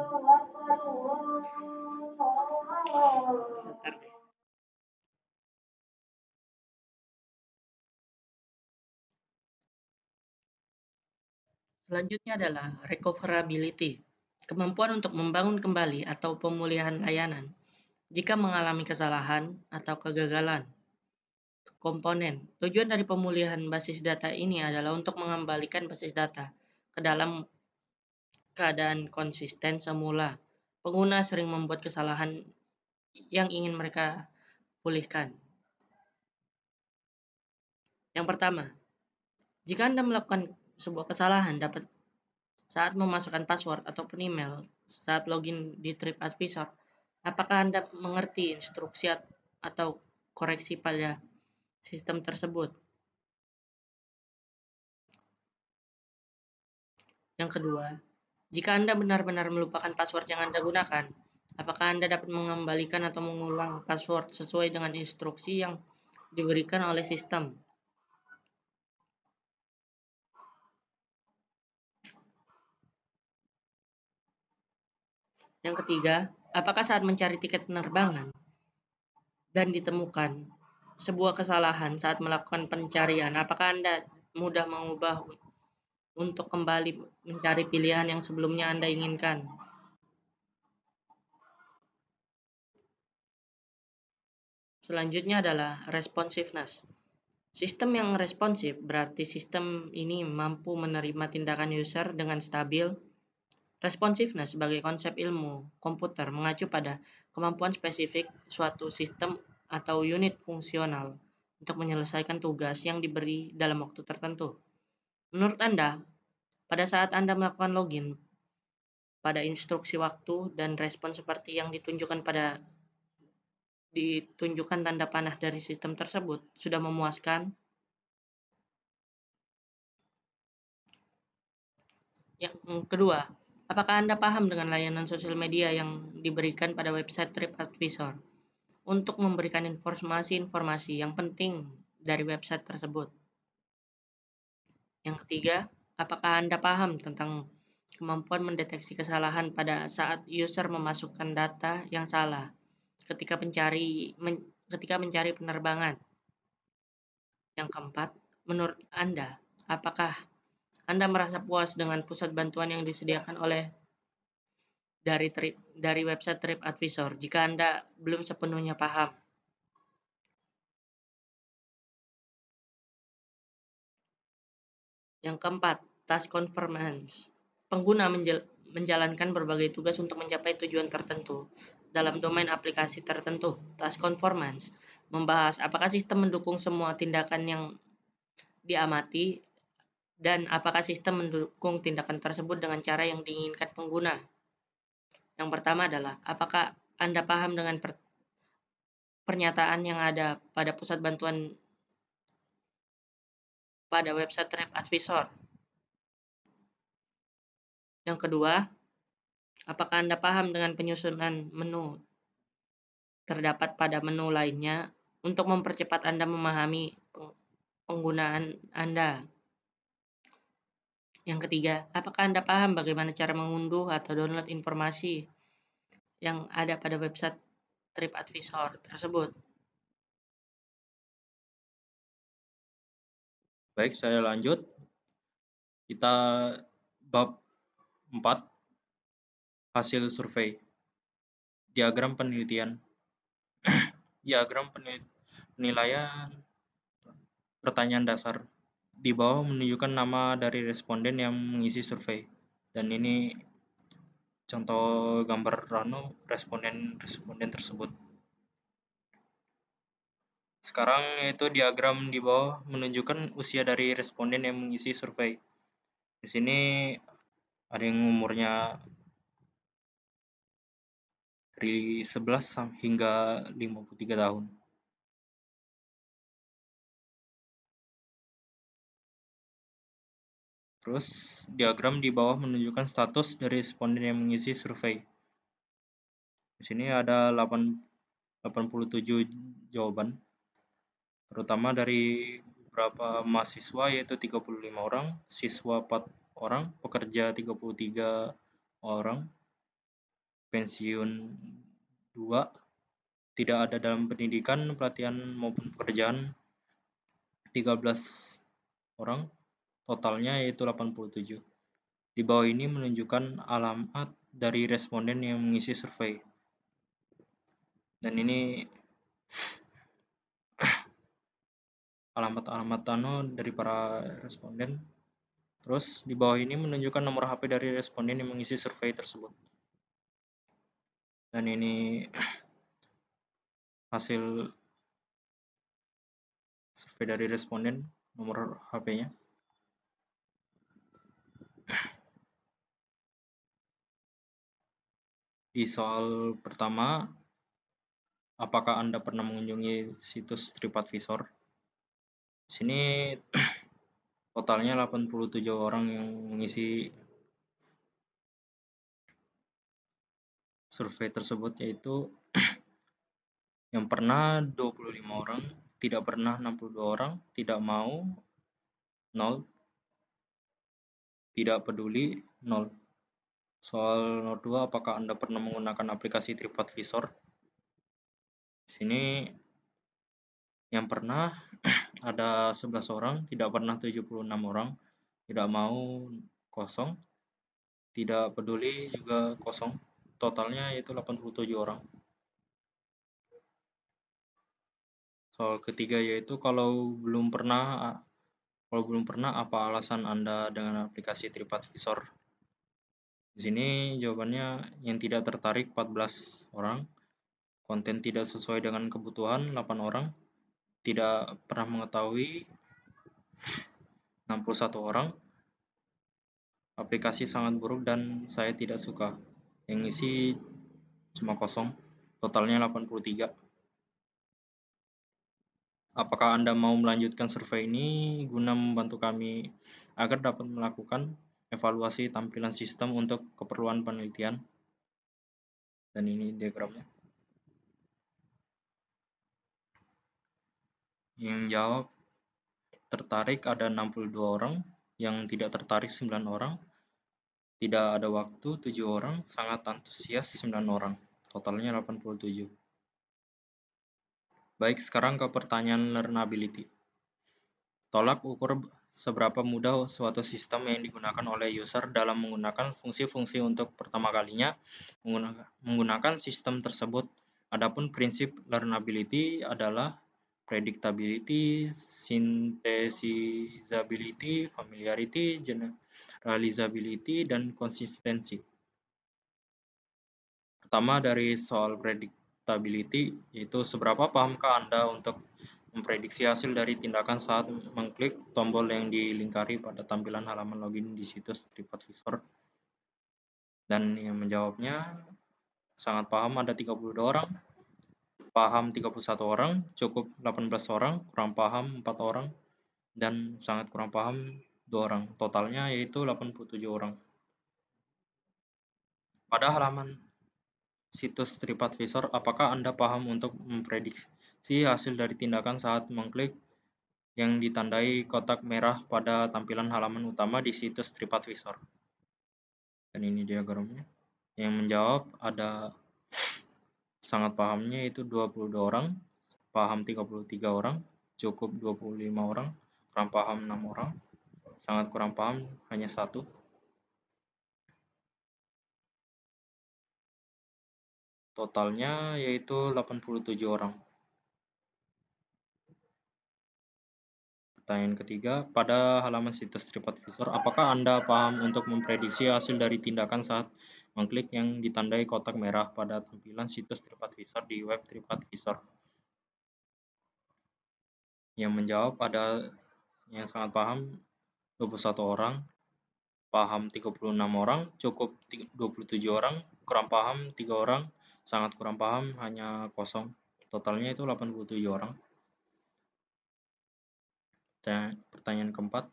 Selanjutnya adalah recoverability. Kemampuan untuk membangun kembali atau pemulihan layanan jika mengalami kesalahan atau kegagalan komponen. Tujuan dari pemulihan basis data ini adalah untuk mengembalikan basis data ke dalam keadaan konsisten semula. Pengguna sering membuat kesalahan yang ingin mereka pulihkan. Yang pertama, jika Anda melakukan sebuah kesalahan saat memasukkan password ataupun email saat login di TripAdvisor, apakah Anda mengerti instruksi atau koreksi pada sistem tersebut? Yang kedua, jika Anda benar-benar melupakan password yang Anda gunakan, apakah Anda dapat mengembalikan atau mengulang password sesuai dengan instruksi yang diberikan oleh sistem? Yang ketiga, apakah saat mencari tiket penerbangan dan ditemukan sebuah kesalahan saat melakukan pencarian, apakah Anda mudah mengubah untuk kembali mencari pilihan yang sebelumnya Anda inginkan? Selanjutnya adalah responsiveness. Sistem yang responsif berarti sistem ini mampu menerima tindakan user dengan stabil. Responsiveness sebagai konsep ilmu komputer mengacu pada kemampuan spesifik suatu sistem atau unit fungsional untuk menyelesaikan tugas yang diberi dalam waktu tertentu. Menurut Anda, pada saat Anda melakukan login pada instruksi waktu dan respon seperti yang ditunjukkan tanda panah dari sistem tersebut sudah memuaskan? Yang kedua, apakah Anda paham dengan layanan sosial media yang diberikan pada website TripAdvisor untuk memberikan informasi-informasi yang penting dari website tersebut? Yang ketiga, apakah Anda paham tentang kemampuan mendeteksi kesalahan pada saat user memasukkan data yang salah ketika mencari penerbangan? Yang keempat, menurut Anda, apakah Anda merasa puas dengan pusat bantuan yang disediakan dari website TripAdvisor jika Anda belum sepenuhnya paham? Yang keempat, task conformance. Pengguna menjalankan berbagai tugas untuk mencapai tujuan tertentu dalam domain aplikasi tertentu. Task conformance membahas apakah sistem mendukung semua tindakan yang diamati dan apakah sistem mendukung tindakan tersebut dengan cara yang diinginkan pengguna. Yang pertama adalah, apakah Anda paham dengan pernyataan yang ada pada pusat bantuan pada website TripAdvisor? Yang kedua, apakah Anda paham dengan penyusunan menu terdapat pada menu lainnya untuk mempercepat Anda memahami penggunaan Anda? Yang ketiga, apakah Anda paham bagaimana cara mengunduh atau download informasi yang ada pada website TripAdvisor tersebut? Baik, saya lanjut. Kita bab 4, hasil survei. Diagram penelitian. Diagram penilaian pertanyaan dasar. Di bawah menunjukkan nama dari responden yang mengisi survei. Dan ini contoh gambar responden tersebut. Sekarang yaitu diagram di bawah menunjukkan usia dari responden yang mengisi survei. Di sini ada yang umurnya dari 11 hingga 53 tahun. Terus diagram di bawah menunjukkan status dari responden yang mengisi survei. Di sini ada 87 jawaban, terutama dari beberapa mahasiswa yaitu 35 orang, siswa 4 orang, pekerja 33 orang, pensiun 2, tidak ada dalam pendidikan, pelatihan maupun pekerjaan 13 orang, totalnya yaitu 87. Di bawah ini menunjukkan alamat dari responden yang mengisi survei. Dan ini alamat-alamat dari para responden. Terus di bawah ini menunjukkan nomor HP dari responden yang mengisi survei tersebut. Dan ini hasil survei dari responden, nomor HP-nya. Di soal pertama, apakah Anda pernah mengunjungi situs TripAdvisor? Di sini totalnya 87 orang yang mengisi survei tersebut, yaitu yang pernah 25 orang, tidak pernah 62 orang, tidak mau 0, tidak peduli 0. Soal nomor 2, apakah Anda pernah menggunakan aplikasi TripAdvisor? Di sini yang pernah ada 11 orang, tidak pernah 76 orang, tidak mau 0, tidak peduli juga 0. Totalnya yaitu 87 orang. Soal ketiga yaitu kalau belum pernah apa alasan Anda dengan aplikasi TripAdvisor? Di sini jawabannya yang tidak tertarik 14 orang, konten tidak sesuai dengan kebutuhan 8 orang, tidak pernah mengetahui 61 orang, aplikasi sangat buruk dan saya tidak suka. Yang isi cuma 0, totalnya 83. Apakah Anda mau melanjutkan survei ini guna membantu kami agar dapat melakukan evaluasi tampilan sistem untuk keperluan penelitian? Dan ini diagramnya. Yang jawab tertarik ada 62 orang, yang tidak tertarik 9 orang, tidak ada waktu 7 orang, sangat antusias 9 orang. Totalnya 87. Baik, sekarang ke pertanyaan learnability. Tolak ukur seberapa mudah suatu sistem yang digunakan oleh user dalam menggunakan fungsi-fungsi untuk pertama kalinya menggunakan sistem tersebut. Adapun prinsip learnability adalah predictability, synthesizability, familiarity, generalizability, dan konsistensi. Pertama dari soal predictability, yaitu seberapa pahamkah Anda untuk memprediksi hasil dari tindakan saat mengklik tombol yang dilingkari pada tampilan halaman login di situs TripAdvisor. Dan yang menjawabnya sangat paham ada 32 orang, paham 31 orang, cukup 18 orang, kurang paham 4 orang, dan sangat kurang paham 2 orang. Totalnya yaitu 87 orang. Pada halaman situs TripAdvisor, apakah Anda paham untuk memprediksi hasil dari tindakan saat mengklik yang ditandai kotak merah pada tampilan halaman utama di situs TripAdvisor? Dan ini diagramnya. Yang menjawab ada sangat pahamnya itu 22 orang, paham 33 orang, cukup 25 orang, kurang paham 6 orang, sangat kurang paham hanya 1. Totalnya yaitu 87 orang. Pertanyaan ketiga, pada halaman situs TripAdvisor, apakah Anda paham untuk memprediksi hasil dari tindakan saat mengklik yang ditandai kotak merah pada tampilan situs TripAdvisor di web TripAdvisor. Yang menjawab ada yang sangat paham 21 orang, paham 36 orang, cukup 27 orang, kurang paham 3 orang, sangat kurang paham hanya kosong. Totalnya itu 87 orang. Pertanyaan keempat,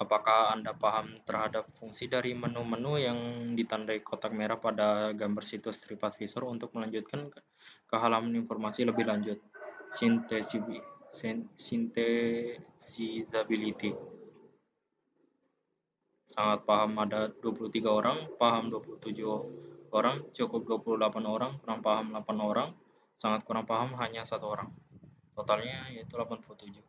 apakah Anda paham terhadap fungsi dari menu-menu yang ditandai kotak merah pada gambar situs TripAdvisor untuk melanjutkan ke halaman informasi lebih lanjut? Synthesizability. Sangat paham ada 23 orang, paham 27 orang, cukup 28 orang, kurang paham 8 orang, sangat kurang paham hanya 1 orang. Totalnya yaitu 87.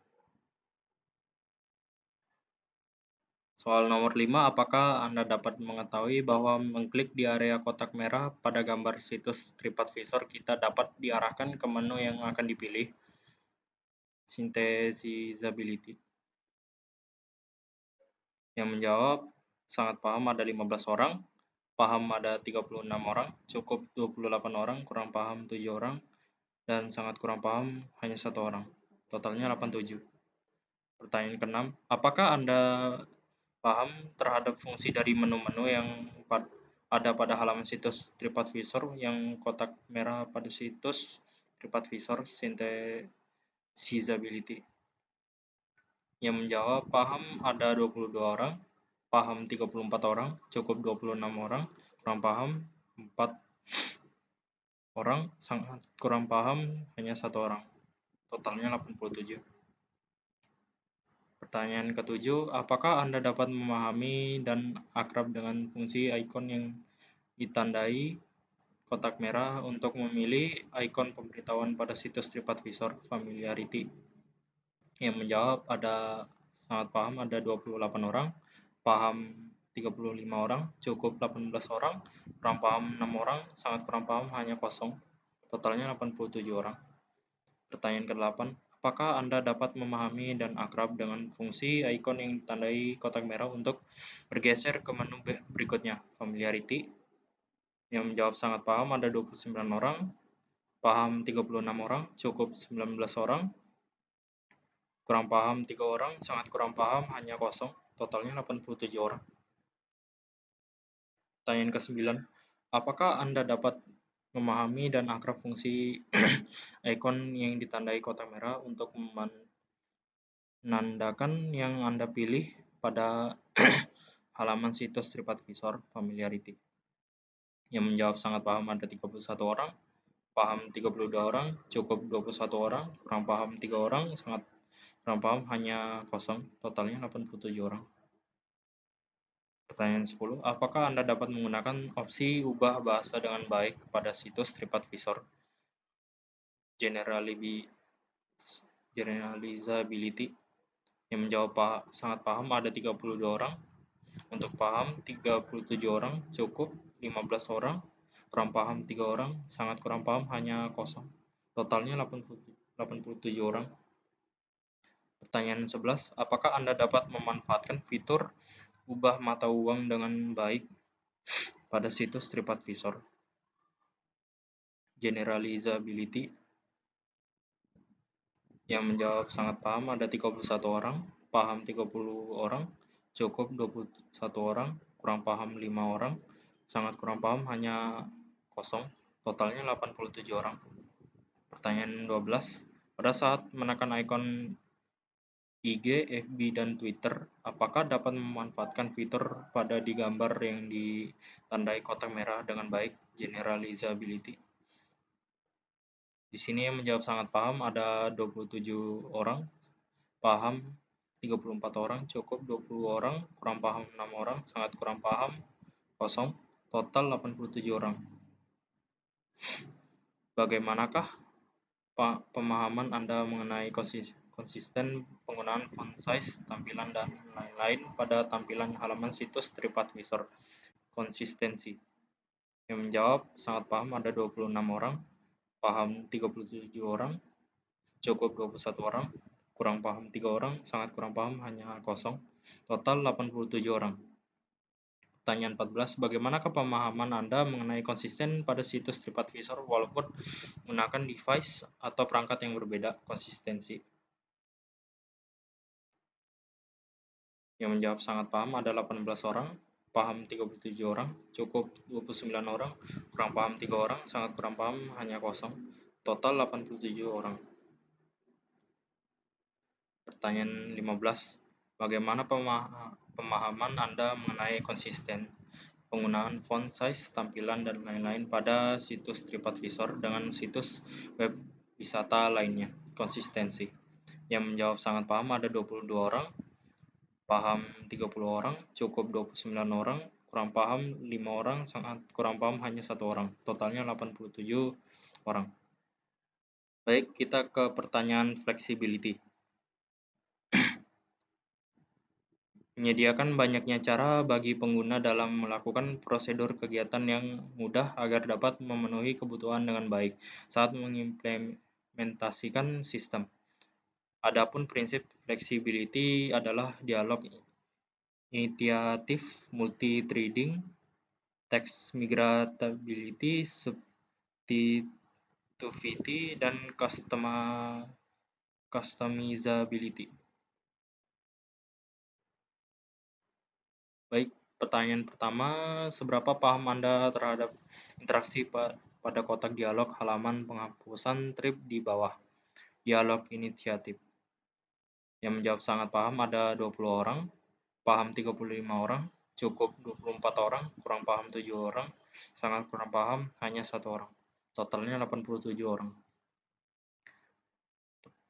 Soal nomor 5, apakah Anda dapat mengetahui bahwa mengklik di area kotak merah pada gambar situs TripAdvisor kita dapat diarahkan ke menu yang akan dipilih? Synthesizability. Yang menjawab sangat paham ada 15 orang, paham ada 36 orang, cukup 28 orang, kurang paham 7 orang, dan sangat kurang paham hanya 1 orang. Totalnya 87. Pertanyaan ke-6, apakah Anda paham terhadap fungsi dari menu-menu yang ada pada halaman situs TripAdvisor yang kotak merah pada situs TripAdvisor Synthesizability? Yang menjawab paham ada 22 orang, paham 34 orang, cukup 26 orang, kurang paham 4 orang, sangat kurang paham hanya 1 orang. Totalnya 87. Pertanyaan ke-7, apakah Anda dapat memahami dan akrab dengan fungsi ikon yang ditandai kotak merah untuk memilih ikon pemberitahuan pada situs TripAdvisor Familiarity? Yang menjawab ada sangat paham ada 28 orang, paham 35 orang, cukup 18 orang, kurang paham 6 orang, sangat kurang paham hanya kosong. Totalnya 87 orang. Pertanyaan ke-8, apakah Anda dapat memahami dan akrab dengan fungsi ikon yang ditandai kotak merah untuk bergeser ke menu berikutnya, Familiarity? Yang menjawab sangat paham ada 29 orang, paham 36 orang, cukup 19 orang, kurang paham 3 orang, sangat kurang paham hanya kosong. Totalnya 87 orang. Pertanyaan ke-9, apakah Anda dapat memahami dan akrab fungsi ikon yang ditandai kotak merah untuk menandakan yang Anda pilih pada halaman situs TripAdvisor Familiarity? Yang menjawab sangat paham ada 31 orang, paham 32 orang, cukup 21 orang, kurang paham 3 orang, sangat kurang paham hanya kosong. Totalnya 87 orang. Pertanyaan 10, apakah Anda dapat menggunakan opsi ubah bahasa dengan baik pada situs TripAdvisor? Generalizability. Yang menjawab sangat paham ada 32 orang, untuk paham 37 orang, cukup 15 orang, kurang paham 3 orang, sangat kurang paham hanya kosong. Totalnya 87 orang. Pertanyaan 11, apakah Anda dapat memanfaatkan fitur ubah mata uang dengan baik pada situs TripAdvisor? Generalizability. Yang menjawab sangat paham ada 31 orang, paham 30 orang, cukup 21 orang, kurang paham 5 orang, sangat kurang paham hanya kosong. Totalnya 87 orang. Pertanyaan 12, pada saat menekan ikon IG, FB, dan Twitter, apakah dapat memanfaatkan fitur pada di gambar yang ditandai kotak merah dengan baik? Generalizability. Di sini yang menjawab sangat paham ada 27 orang, paham 34 orang, cukup 20 orang, kurang paham 6 orang, sangat kurang paham kosong. Total 87 orang. Bagaimanakah pemahaman Anda mengenai konsisten penggunaan font size, tampilan, dan lain-lain pada tampilan halaman situs TripAdvisor? Konsistensi. Yang menjawab sangat paham ada 26 orang, paham 37 orang, cukup 21 orang, kurang paham 3 orang, sangat kurang paham hanya kosong. Total 87 orang. Pertanyaan 14, bagaimanakah pemahaman Anda mengenai konsisten pada situs TripAdvisor walaupun menggunakan device atau perangkat yang berbeda? Konsistensi. Yang menjawab sangat paham ada 18 orang, paham 37 orang, cukup 29 orang, kurang paham 3 orang, sangat kurang paham hanya kosong. Total 87 orang. Pertanyaan 15. Bagaimana pemahaman Anda mengenai konsisten penggunaan font size, tampilan, dan lain-lain pada situs TripAdvisor dengan situs web wisata lainnya? Konsistensi. Yang menjawab sangat paham ada 22 orang, paham 30 orang, cukup 29 orang, kurang paham 5 orang, sangat kurang paham hanya 1 orang. Totalnya 87 orang. Baik, kita ke pertanyaan flexibility. Menyediakan banyaknya cara bagi pengguna dalam melakukan prosedur kegiatan yang mudah agar dapat memenuhi kebutuhan dengan baik saat mengimplementasikan sistem. Adapun prinsip flexibility adalah dialog initiatif, multi-threading, text migratability, substitutivity, dan customizability. Baik, pertanyaan pertama, seberapa paham Anda terhadap interaksi pada kotak dialog halaman penghapusan trip di bawah? Dialog inisiatif. Yang menjawab sangat paham ada 20 orang, paham 35 orang, cukup 24 orang, kurang paham 7 orang, sangat kurang paham hanya 1 orang. Totalnya 87 orang.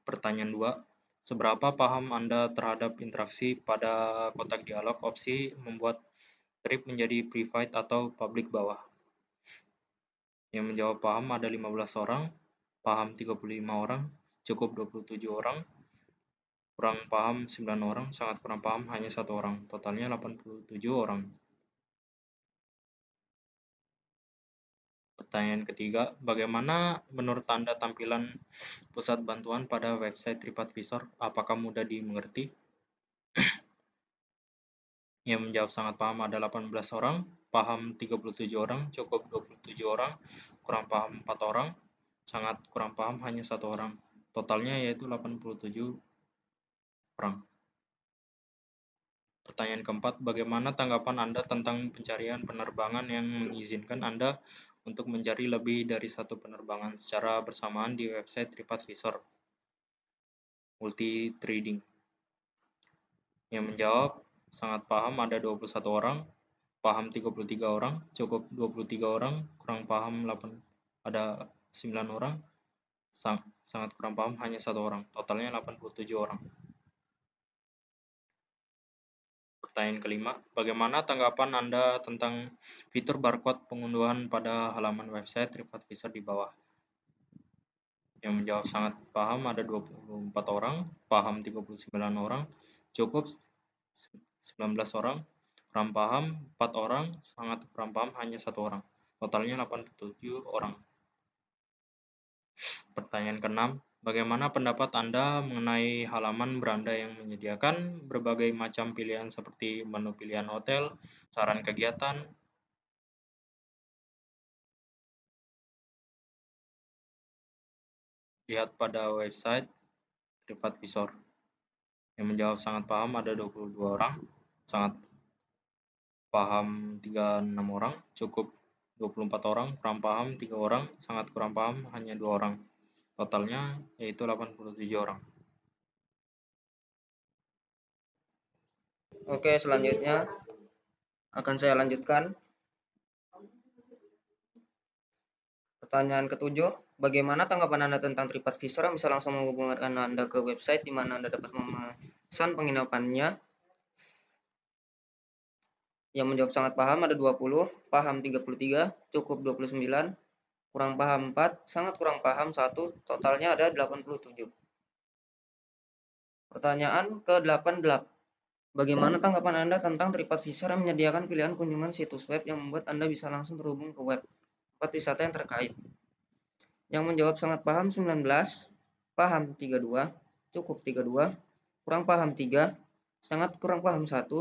Pertanyaan 2. Seberapa paham Anda terhadap interaksi pada kotak dialog opsi membuat trip menjadi private atau public bawah? Yang menjawab paham ada 15 orang, paham 35 orang, cukup 27 orang, kurang paham 9 orang, sangat kurang paham hanya 1 orang. Totalnya 87 orang. Pertanyaan ketiga, bagaimana menurut Anda tampilan pusat bantuan pada website TripAdvisor? Apakah mudah dimengerti? Yang menjawab sangat paham ada 18 orang, paham 37 orang, cukup 27 orang, kurang paham 4 orang, sangat kurang paham hanya 1 orang. Totalnya yaitu 87 orang. Pertanyaan keempat, bagaimana tanggapan Anda tentang pencarian penerbangan yang mengizinkan Anda untuk mencari lebih dari satu penerbangan secara bersamaan di website TripAdvisor? Multi-threading. Yang menjawab sangat paham ada 21 orang, paham 33 orang, cukup 23 orang, kurang paham ada 9 orang, sangat kurang paham hanya 1 orang. Totalnya 87 orang. Pertanyaan kelima, bagaimana tanggapan Anda tentang fitur barcode pengunduhan pada halaman website TripAdvisor di bawah? Yang menjawab sangat paham ada 24 orang, paham 39 orang, cukup 19 orang, kurang paham 4 orang, sangat kurang paham hanya 1 orang. Totalnya 87 orang. Pertanyaan keenam, bagaimana pendapat Anda mengenai halaman beranda yang menyediakan berbagai macam pilihan seperti menu pilihan hotel, saran kegiatan? Lihat pada website TripAdvisor. Yang menjawab sangat paham ada 22 orang, sangat paham 36 orang, cukup 24 orang, kurang paham 3 orang, sangat kurang paham hanya 2 orang. Totalnya yaitu 87 orang. Oke, selanjutnya akan saya lanjutkan. Pertanyaan ketujuh, bagaimana tanggapan Anda tentang TripAdvisor yang bisa langsung menghubungkan Anda ke website di mana Anda dapat memesan penginapannya? Yang menjawab sangat paham ada 20, paham 33, cukup 29, kurang paham 4, sangat kurang paham 1, totalnya ada 87. Pertanyaan ke-8, bagaimana tanggapan Anda tentang TripAdvisor yang menyediakan pilihan kunjungan situs web yang membuat Anda bisa langsung terhubung ke web tempat wisata yang terkait? Yang menjawab sangat paham 19, paham 32, cukup 32, kurang paham 3, sangat kurang paham 1,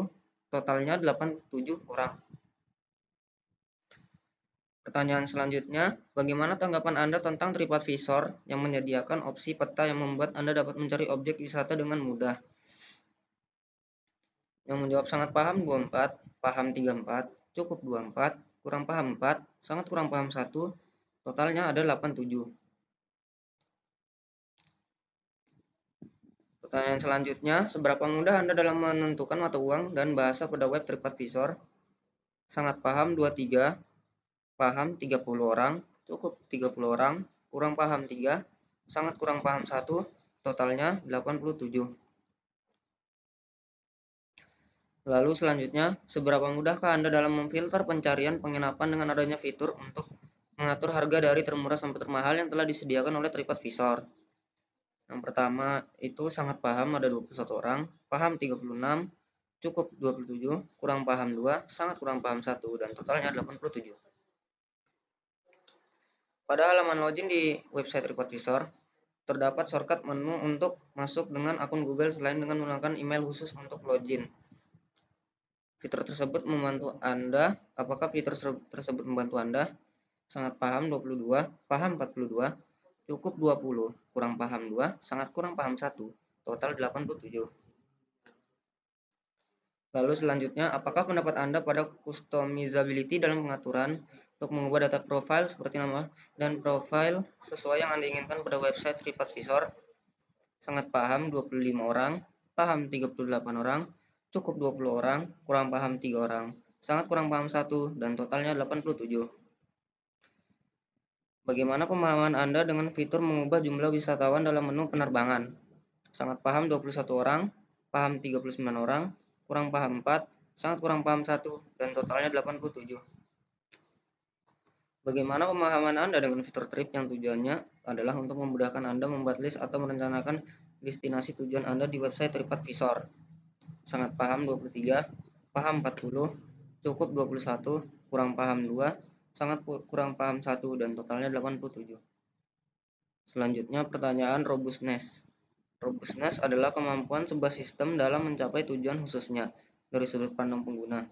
totalnya 87 orang. Pertanyaan selanjutnya, bagaimana tanggapan Anda tentang TripAdvisor yang menyediakan opsi peta yang membuat Anda dapat mencari objek wisata dengan mudah? Yang menjawab sangat paham 24, paham 34, cukup 24, kurang paham 4, sangat kurang paham 1, totalnya ada 87. Pertanyaan selanjutnya, seberapa mudah Anda dalam menentukan mata uang dan bahasa pada web TripAdvisor? Sangat paham 23, paham 30 orang, cukup 30 orang, kurang paham 3, sangat kurang paham 1, totalnya 87. Lalu selanjutnya, seberapa mudahkah Anda dalam memfilter pencarian penginapan dengan adanya fitur untuk mengatur harga dari termurah sampai termahal yang telah disediakan oleh TripAdvisor? Yang pertama itu sangat paham ada 21 orang, paham 36, cukup 27, kurang paham 2, sangat kurang paham 1, dan totalnya 87. Pada halaman login di website TripAdvisor, terdapat shortcut menu untuk masuk dengan akun Google selain dengan menggunakan email khusus untuk login. Fitur tersebut membantu Anda. Apakah fitur tersebut membantu Anda? Sangat paham 22, paham 42, cukup 20, kurang paham 2, sangat kurang paham 1, total 87. Lalu selanjutnya, apakah pendapat Anda pada customizability dalam pengaturan untuk mengubah data profil seperti nama dan profil sesuai yang Anda inginkan pada website TripAdvisor? Sangat paham 25 orang, paham 38 orang, cukup 20 orang, kurang paham 3 orang, sangat kurang paham 1, dan totalnya 87. Bagaimana pemahaman Anda dengan fitur mengubah jumlah wisatawan dalam menu penerbangan? Sangat paham 21 orang, paham 39 orang, kurang paham 4, sangat kurang paham 1, dan totalnya 87. Bagaimana pemahaman Anda dengan fitur trip yang tujuannya adalah untuk memudahkan Anda membuat list atau merencanakan destinasi tujuan Anda di website TripAdvisor? Sangat paham 23, paham 40, cukup 21, kurang paham 2, sangat kurang paham 1, dan totalnya 87. Selanjutnya pertanyaan robustness. Robustness adalah kemampuan sebuah sistem dalam mencapai tujuan khususnya dari sudut pandang pengguna.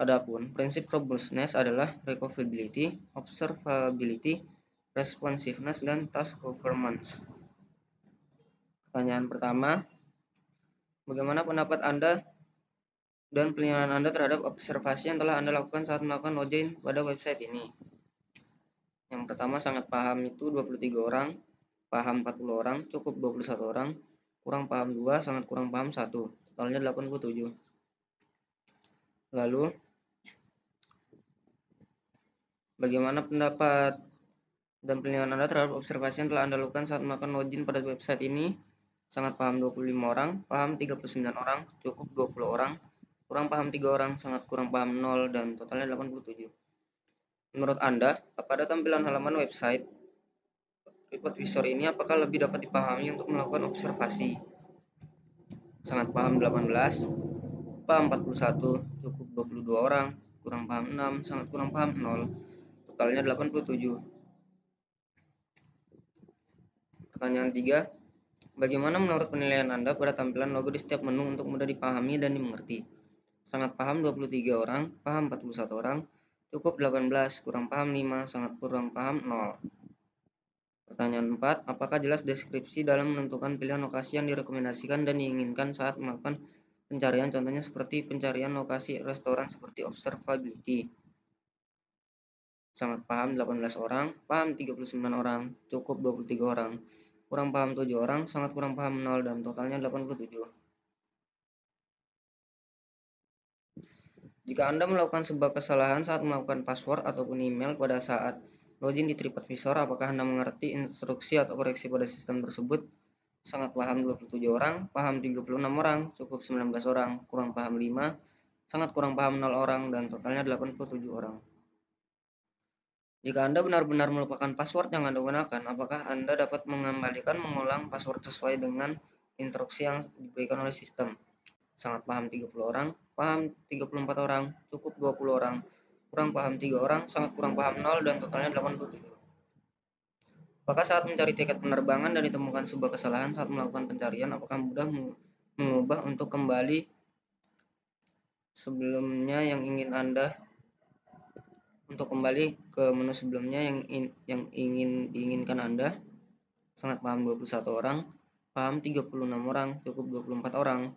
Adapun prinsip robustness adalah recoverability, observability, responsiveness, dan task performance. Pertanyaan pertama, bagaimana pendapat Anda dan penilaian Anda terhadap observasi yang telah Anda lakukan saat melakukan login pada website ini? Yang pertama, sangat paham itu 23 orang, paham 40 orang, cukup 21 orang, kurang paham 2, sangat kurang paham 1, totalnya 87. Lalu, bagaimana pendapat dan penilaian Anda terhadap observasi yang telah Anda lakukan saat melakukan login pada website ini? Sangat paham 25 orang, paham 39 orang, cukup 20 orang, kurang paham 3 orang, sangat kurang paham 0, dan totalnya 87. Menurut Anda, pada tampilan halaman website TripAdvisor ini apakah lebih dapat dipahami untuk melakukan observasi? Sangat paham 18, paham 41, cukup 22 orang, kurang paham 6, sangat kurang paham 0, totalnya 87. Pertanyaan 3, bagaimana menurut penilaian Anda pada tampilan logo di setiap menu untuk mudah dipahami dan dimengerti? Sangat paham 23 orang, paham 41 orang, cukup 18, kurang paham 5, sangat kurang paham 0. Pertanyaan 4, apakah jelas deskripsi dalam menentukan pilihan lokasi yang direkomendasikan dan diinginkan saat melakukan pencarian, contohnya seperti pencarian lokasi restoran seperti observability? Sangat paham 18 orang, paham 39 orang, cukup 23 orang, kurang paham 7 orang, sangat kurang paham 0, dan totalnya 87. Jika Anda melakukan sebuah kesalahan saat melakukan password ataupun email pada saat login di TripAdvisor, apakah Anda mengerti instruksi atau koreksi pada sistem tersebut? Sangat paham 27 orang, paham 36 orang, cukup 19 orang, kurang paham 5, sangat kurang paham 0 orang, dan totalnya 87 orang. Jika Anda benar-benar melupakan password yang Anda gunakan, apakah Anda dapat mengulang password sesuai dengan instruksi yang diberikan oleh sistem? Sangat paham 30 orang, paham 34 orang, cukup 20 orang, kurang paham 3 orang, sangat kurang paham 0, dan totalnya 87. Apakah saat mencari tiket penerbangan dan ditemukan sebuah kesalahan saat melakukan pencarian, apakah mudah mengubah untuk kembali sebelumnya yang ingin Anda Untuk kembali ke menu sebelumnya yang ingin diinginkan Anda, sangat paham 21 orang, paham 36 orang, cukup 24 orang,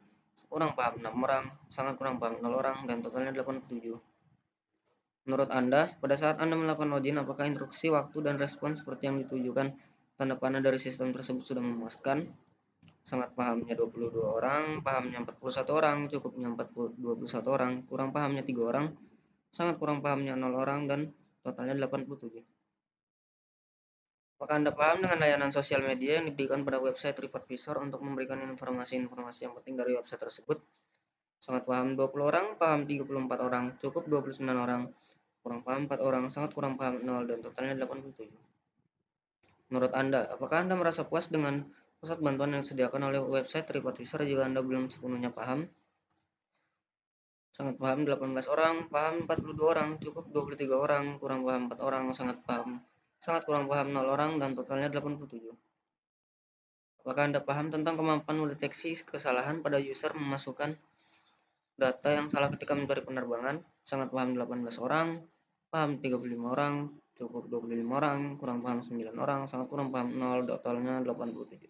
kurang paham 6 orang, sangat kurang paham 0 orang, dan totalnya 87. Menurut Anda, pada saat Anda melakukan login, apakah instruksi, waktu, dan respon seperti yang ditujukan tanda panah dari sistem tersebut sudah memuaskan? Sangat pahamnya 22 orang, pahamnya 41 orang, cukupnya 21 orang, kurang pahamnya 3 orang, sangat kurang pahamnya 0 orang, dan totalnya 87. Apakah Anda paham dengan layanan sosial media yang diberikan pada website TripAdvisor untuk memberikan informasi-informasi yang penting dari website tersebut? Sangat paham 20 orang, paham 34 orang, cukup 29 orang, kurang paham 4 orang, sangat kurang paham 0, dan totalnya 87. Menurut Anda, apakah Anda merasa puas dengan pusat bantuan yang disediakan oleh website TripAdvisor jika Anda belum sepenuhnya paham? Sangat paham 18 orang, paham 42 orang, cukup 23 orang, kurang paham 4 orang, sangat kurang paham 0 orang, dan totalnya 87. Apakah Anda paham tentang kemampuan mendeteksi kesalahan pada user memasukkan data yang salah ketika mencari penerbangan? Sangat paham 18 orang, paham 35 orang, cukup 25 orang, kurang paham 9 orang, sangat kurang paham 0, totalnya 87.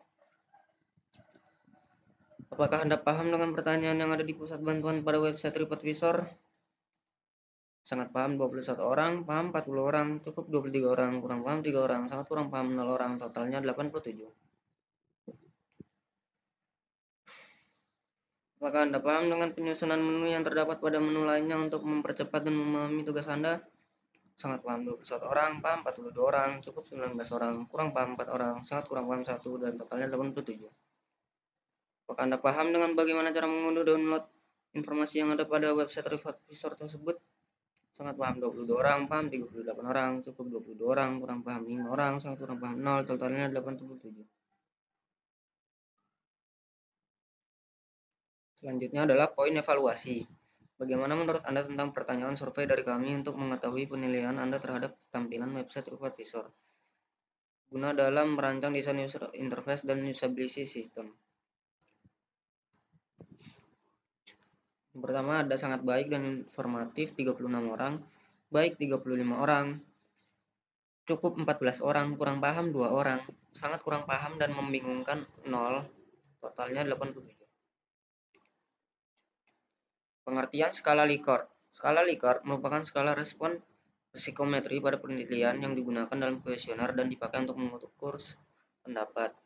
Apakah Anda paham dengan pertanyaan yang ada di pusat bantuan pada website TripAdvisor? Sangat paham 21 orang, paham 40 orang, cukup 23 orang, kurang paham 3 orang, sangat kurang paham 0 orang, totalnya 87. Apakah Anda paham dengan penyusunan menu yang terdapat pada menu lainnya untuk mempercepat dan memahami tugas Anda? Sangat paham 21 orang, paham 42 orang, cukup 19 orang, kurang paham 4 orang, sangat kurang paham 1, dan totalnya 87. Apakah Anda paham dengan bagaimana cara mengunduh download informasi yang ada pada website TripAdvisor tersebut? Sangat paham 22 orang, paham 38 orang, cukup 22 orang, kurang paham 5 orang, sangat kurang paham 0, totalnya 87. Selanjutnya adalah poin evaluasi. Bagaimana menurut Anda tentang pertanyaan survei dari kami untuk mengetahui penilaian Anda terhadap tampilan website TripAdvisor guna dalam merancang desain user interface dan usability system? Yang pertama ada sangat baik dan informatif 36 orang, baik 35 orang, cukup 14 orang, kurang paham 2 orang, sangat kurang paham dan membingungkan 0, totalnya 87. Pengertian skala Likert. Skala Likert merupakan skala respon psikometri pada penelitian yang digunakan dalam kuesioner dan dipakai untuk mengukur pendapat.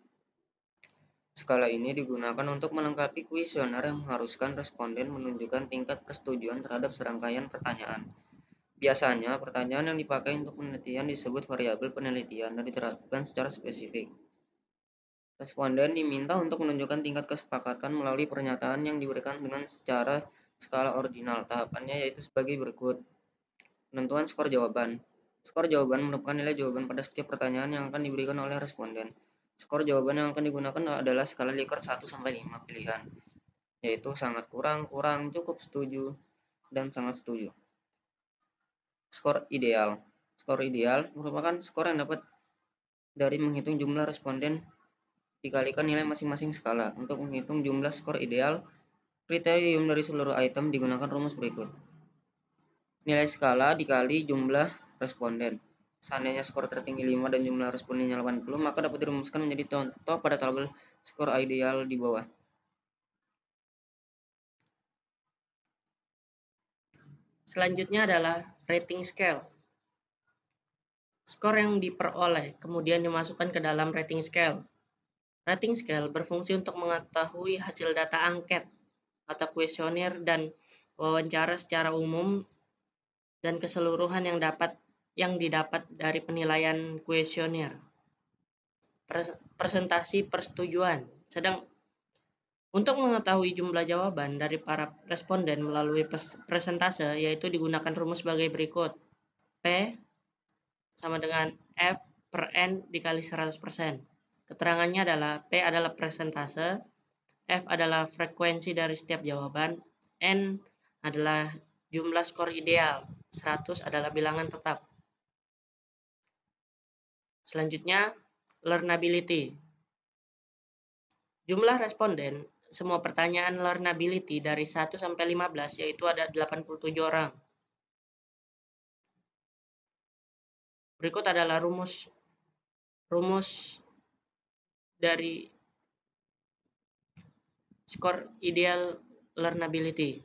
Skala ini digunakan untuk melengkapi kuesioner yang mengharuskan responden menunjukkan tingkat persetujuan terhadap serangkaian pertanyaan. Biasanya, pertanyaan yang dipakai untuk penelitian disebut variabel penelitian dan diterapkan secara spesifik. Responden diminta untuk menunjukkan tingkat kesepakatan melalui pernyataan yang diberikan dengan secara skala ordinal. Tahapannya yaitu sebagai berikut. Penentuan skor jawaban. Skor jawaban merupakan nilai jawaban pada setiap pertanyaan yang akan diberikan oleh responden. Skor jawaban yang akan digunakan adalah skala Likert 1-5 pilihan, yaitu sangat kurang, kurang, cukup setuju, dan sangat setuju. Skor ideal. Skor ideal merupakan skor yang dapat dari menghitung jumlah responden dikalikan nilai masing-masing skala. Untuk menghitung jumlah skor ideal, kriterium dari seluruh item digunakan rumus berikut. Nilai skala dikali jumlah responden. Seandainya skor tertinggi 5 dan jumlah respondennya 80, maka dapat dirumuskan menjadi contoh pada tabel skor ideal di bawah. Selanjutnya adalah rating scale. Skor yang diperoleh kemudian dimasukkan ke dalam rating scale. Rating scale berfungsi untuk mengetahui hasil data angket atau kuesioner dan wawancara secara umum dan keseluruhan yang didapat dari penilaian kuesioner. Presentasi persetujuan. Untuk mengetahui jumlah jawaban dari para responden melalui presentase, yaitu digunakan rumus sebagai berikut. P sama dengan F per N dikali 100%. Keterangannya adalah P adalah persentase, F adalah frekuensi dari setiap jawaban, N adalah jumlah skor ideal, 100 adalah bilangan tetap. Selanjutnya, learnability. Jumlah responden semua pertanyaan learnability dari 1 sampai 15 yaitu ada 87 orang. Berikut adalah rumus dari skor ideal learnability.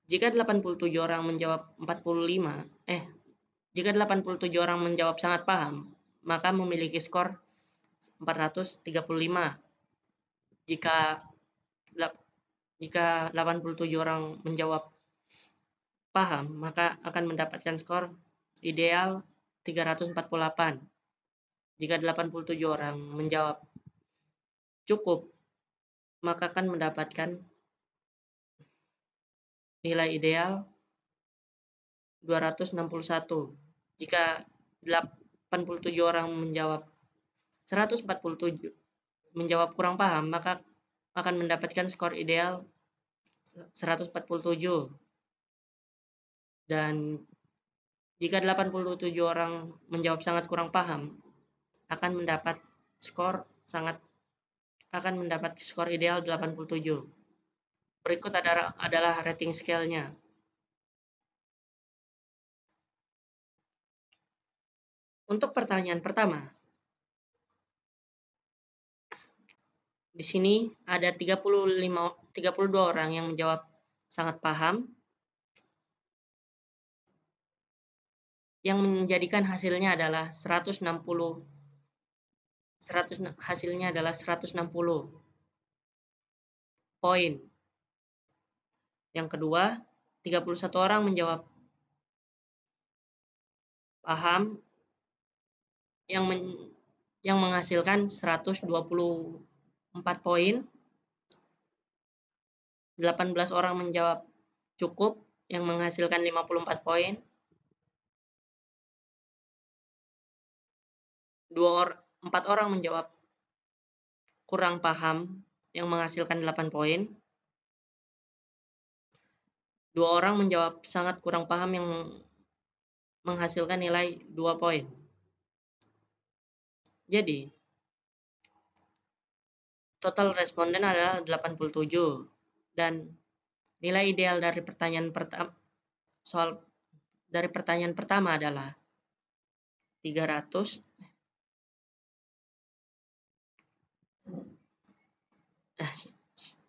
Jika 87 orang menjawab 45, jika 87 orang menjawab sangat paham, maka memiliki skor 435. Jika 87 orang menjawab paham, maka akan mendapatkan skor ideal 348. Jika 87 orang menjawab cukup, maka akan mendapatkan nilai ideal 261. Jika 87 orang menjawab 147 menjawab kurang paham, maka akan mendapatkan skor ideal 147. Dan jika 87 orang menjawab sangat kurang paham, akan mendapat skor ideal 87. Berikut adalah rating scale-nya. Untuk pertanyaan pertama, di sini ada 32 orang yang menjawab sangat paham, yang menjadikan hasilnya adalah 160 poin. Yang kedua, 31 orang menjawab paham, yang menghasilkan 124 poin. 18 orang menjawab cukup, yang menghasilkan 54 poin. 4 orang menjawab kurang paham, yang menghasilkan 8 poin. 2 orang menjawab sangat kurang paham, yang menghasilkan nilai 2 poin. Jadi, total responden adalah 87, dan nilai ideal dari pertanyaan pertama adalah 300.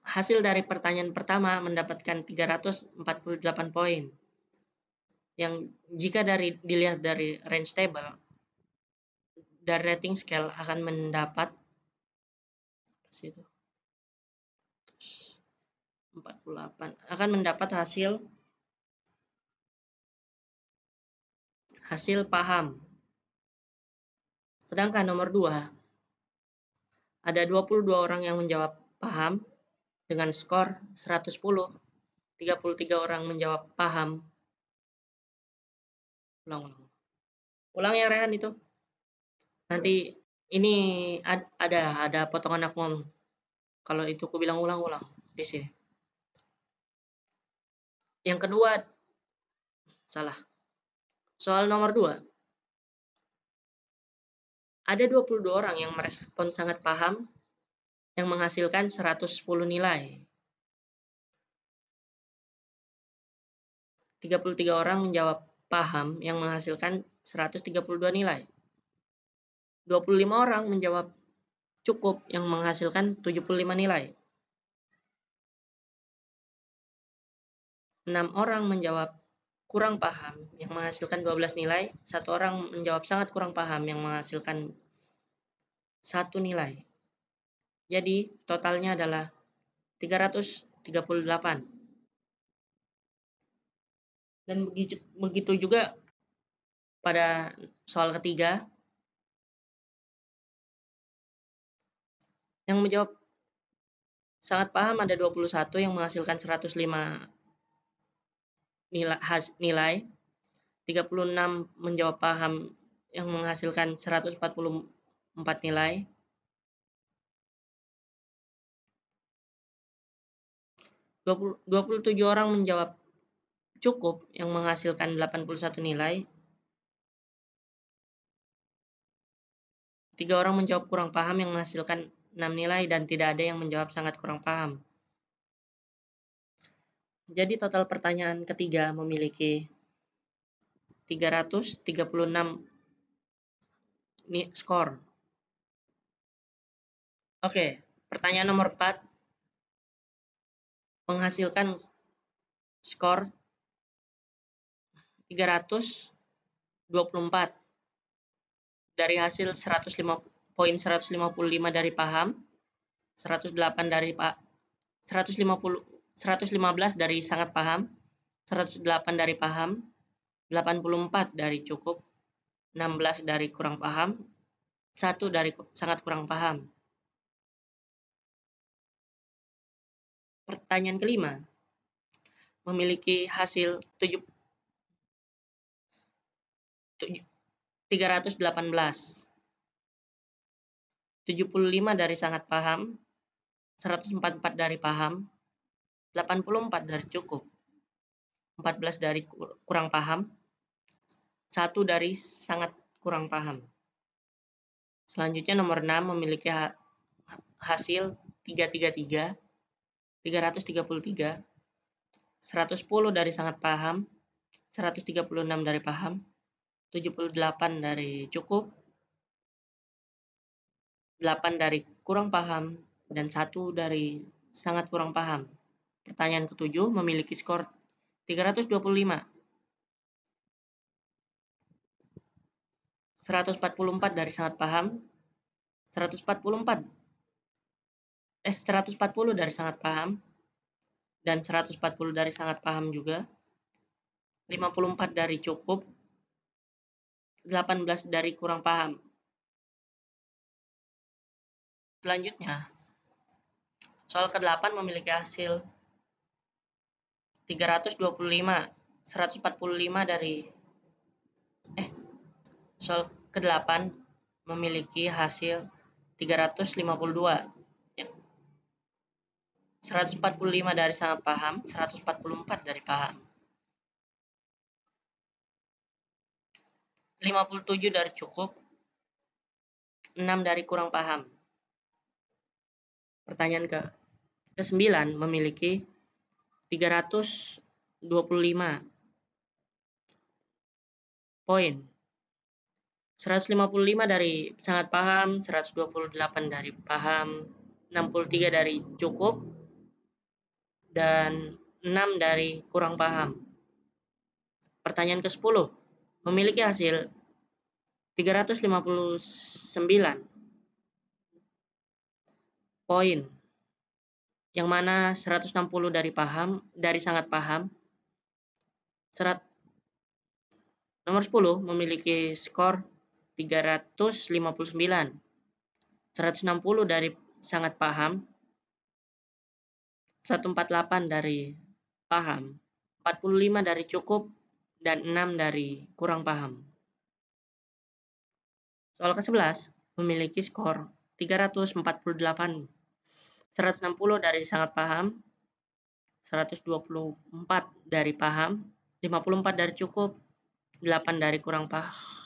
Hasil dari pertanyaan pertama mendapatkan 348 poin. Yang jika dilihat dari range table, dari rating scale akan mendapat 48, akan mendapat hasil paham. Sedangkan nomor 2, ada 22 orang yang menjawab paham dengan skor 110. 33 orang menjawab paham. Ulang ya Rehan itu. Nanti ini ada potongan aku ngomong. Kalau itu aku bilang ulang di sini. Yang kedua, salah. Soal nomor 2. Ada 22 orang yang merespon sangat paham, yang menghasilkan 110 nilai. 33 orang menjawab paham, yang menghasilkan 132 nilai. 25 orang menjawab cukup, yang menghasilkan 75 nilai. 6 orang menjawab kurang paham, yang menghasilkan 12 nilai. 1 orang menjawab sangat kurang paham, yang menghasilkan 1 nilai. Jadi, totalnya adalah 338. Dan begitu juga pada soal ketiga. Yang menjawab sangat paham ada 21, yang menghasilkan 105 nilai. 36 menjawab paham, yang menghasilkan 144 nilai. 27 orang menjawab cukup, yang menghasilkan 81 nilai. 3 orang menjawab kurang paham, yang menghasilkan 6 nilai dan tidak ada yang menjawab sangat kurang paham. Jadi total pertanyaan ketiga memiliki 336 skor. Oke, pertanyaan nomor 4 menghasilkan skor 324 dari hasil 155 dari paham, 108 dari 115 dari sangat paham, 108 dari paham, 84 dari cukup, 16 dari kurang paham, 1 dari sangat kurang paham. Pertanyaan kelima memiliki hasil 318. 75 dari sangat paham, 144 dari paham, 84 dari cukup, 14 dari kurang paham, 1 dari sangat kurang paham. Selanjutnya nomor 6 memiliki hasil 333, 333, 110 dari sangat paham, 136 dari paham, 78 dari cukup, 8 dari kurang paham, dan 1 dari sangat kurang paham. Pertanyaan ketujuh memiliki skor 325. 144 dari sangat paham, 140 dari sangat paham, dan 140 dari sangat paham juga, 54 dari cukup, 18 dari kurang paham. Selanjutnya, soal ke-8 memiliki hasil 325, 145 dari soal ke-8 memiliki hasil 352. 145 dari sangat paham, 144 dari paham. 57 dari cukup, 6 dari kurang paham. Pertanyaan ke-9 memiliki 325 poin. 155 dari sangat paham, 128 dari paham, 63 dari cukup, dan 6 dari kurang paham. Pertanyaan ke-10 memiliki hasil 359 poin, yang mana 160 dari sangat paham. Nomor 10 memiliki skor 359, 160 dari sangat paham, 148 dari paham, 45 dari cukup, dan 6 dari kurang paham. Soal ke-11 memiliki skor 348, 160 dari sangat paham, 124 dari paham, 54 dari cukup, 8 dari kurang paham.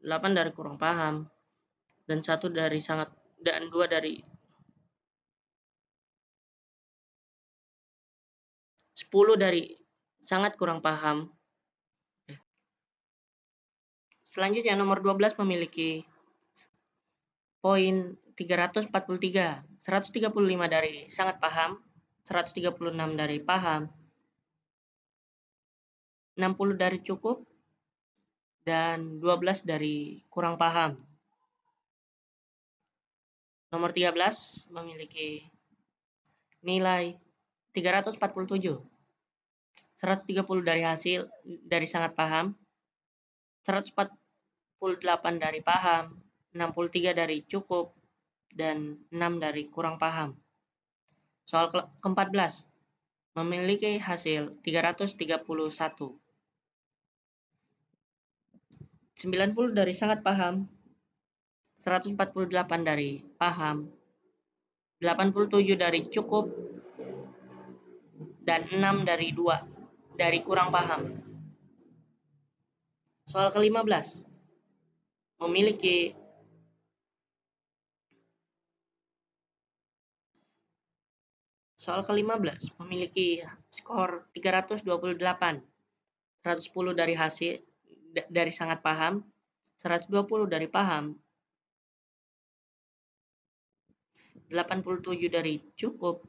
Delapan dari kurang paham, dan 1 dari sangat, dan 2 dari 10 dari sangat kurang paham. Selanjutnya nomor 12 memiliki poin 343, 135 dari sangat paham, 136 dari paham, 60 dari cukup, dan 12 dari kurang paham. Nomor 13 memiliki nilai 347, 130 dari sangat paham, 148 dari paham, 63 dari cukup, dan 6 dari kurang paham. Soal ke-14 memiliki hasil 331, 90 dari sangat paham, 148 dari paham, 87 dari cukup, dan 6 dari 2 dari kurang paham. Soal ke-15. Memiliki skor 328, 110 dari hasil dari sangat paham, 120 dari paham, 87 dari cukup,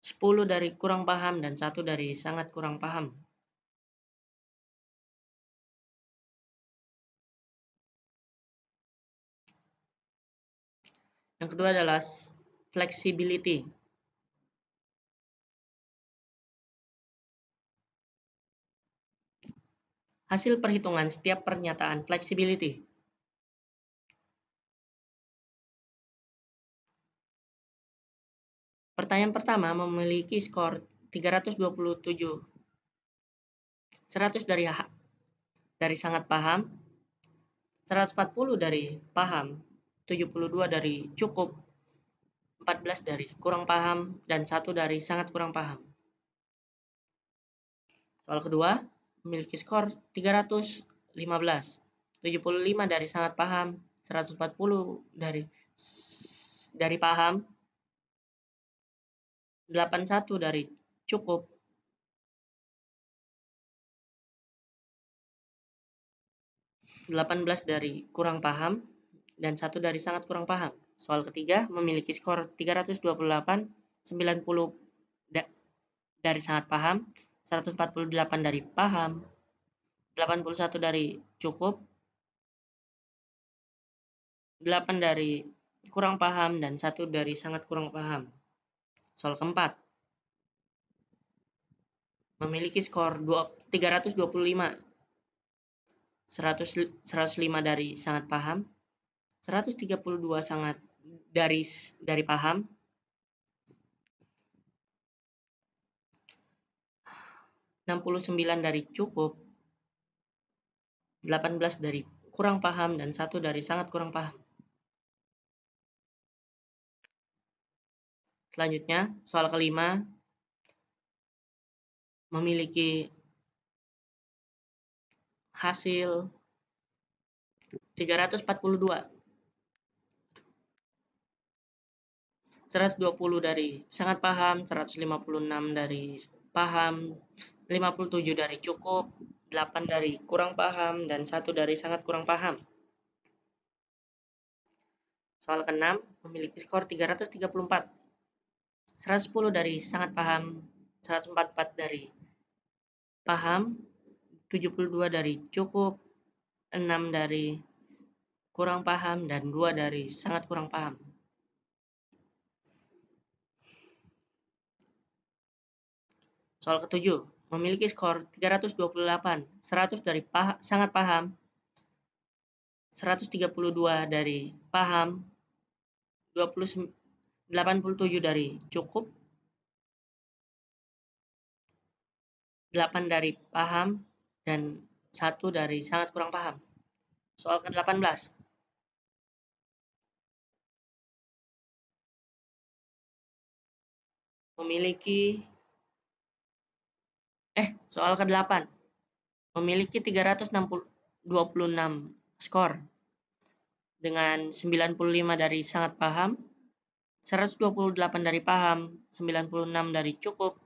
10 dari kurang paham, dan 1 dari sangat kurang paham. Yang kedua adalah flexibility. Hasil perhitungan setiap pernyataan flexibility. Pertanyaan pertama memiliki skor 327, 100 dari sangat paham, 140 dari paham, 72 dari cukup, 14 dari kurang paham, dan 1 dari sangat kurang paham. Soal kedua, memiliki skor 315, 75 dari sangat paham, 140 dari paham, 81 dari cukup, 18 dari kurang paham, dan 1 dari sangat kurang paham. Soal ketiga, memiliki skor 328, 90 dari sangat paham, 148 dari paham, 81 dari cukup, 8 dari kurang paham, dan 1 dari sangat kurang paham. Soal keempat, memiliki skor 325, 105 dari sangat paham, 132 dari paham, 69 dari cukup, 18 dari kurang paham, dan 1 dari sangat kurang paham. Selanjutnya, soal kelima memiliki hasil 342, 120 dari sangat paham, 156 dari paham, 57 dari cukup, 8 dari kurang paham, dan 1 dari sangat kurang paham. Soal ke-6 memiliki skor 334, 110 dari sangat paham, 144 dari paham, 72 dari cukup, 6 dari kurang paham, dan 2 dari sangat kurang paham. Soal ke-7 memiliki skor 328, 100 dari sangat paham, 132 dari paham, 87 dari cukup, 8 dari paham, dan 1 dari sangat kurang paham. Soal ke-18 soal ke-8 memiliki 326 skor dengan 95 dari sangat paham, 128 dari paham, 96 dari cukup,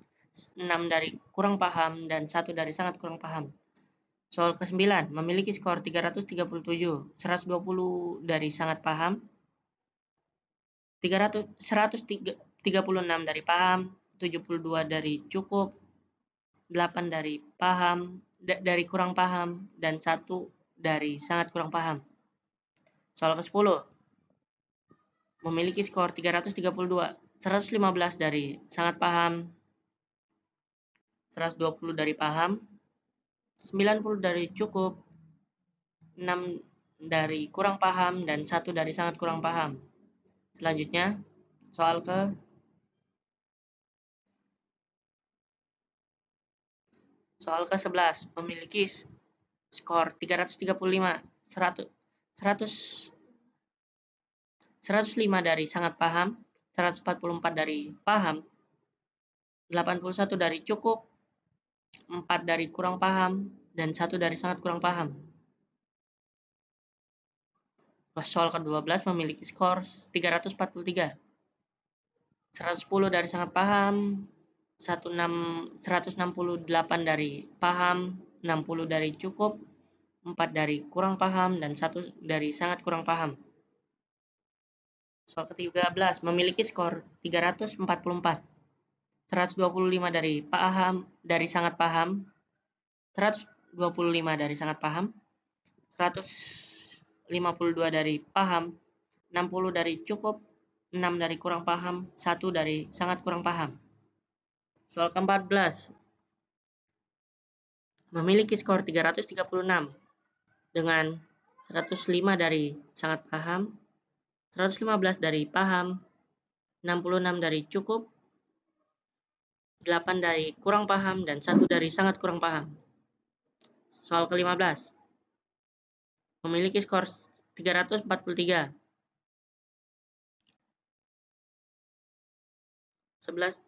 6 dari kurang paham, dan 1 dari sangat kurang paham. Soal ke-9 memiliki skor 337, 120 dari sangat paham, 136 dari paham, 72 dari cukup, 8 dari paham, dari kurang paham, dan 1 dari sangat kurang paham. Soal ke-10 memiliki skor 332, 115 dari sangat paham, 120 dari paham, 90 dari cukup, 6 dari kurang paham, dan 1 dari sangat kurang paham. Selanjutnya, soal ke-11 memiliki skor 335, 105 dari sangat paham, 144 dari paham, 81 dari cukup, 4 dari kurang paham, dan 1 dari sangat kurang paham. Soal ke-12 memiliki skor 343. 110 dari sangat paham, 168 dari paham, 60 dari cukup, 4 dari kurang paham, dan 1 dari sangat kurang paham. Soal ke-13 memiliki skor 344. 125 dari sangat paham, 125 dari sangat paham, 152 dari paham, 60 dari cukup, 6 dari kurang paham, 1 dari sangat kurang paham. Soal ke-14 memiliki skor 336 dengan 105 dari sangat paham, 115 dari paham, 66 dari cukup, 8 dari kurang paham, dan 1 dari sangat kurang paham. Soal ke-15 memiliki skor 343. 115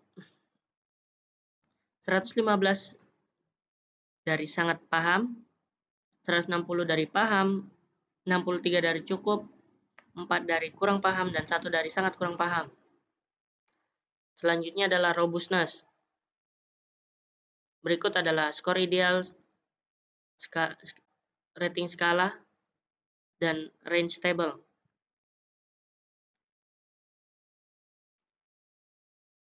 dari sangat paham, 160 dari paham, 63 dari cukup, 4 dari kurang paham, dan 1 dari sangat kurang paham. Selanjutnya adalah robustness. Berikut adalah skor ideal, rating skala, dan range table.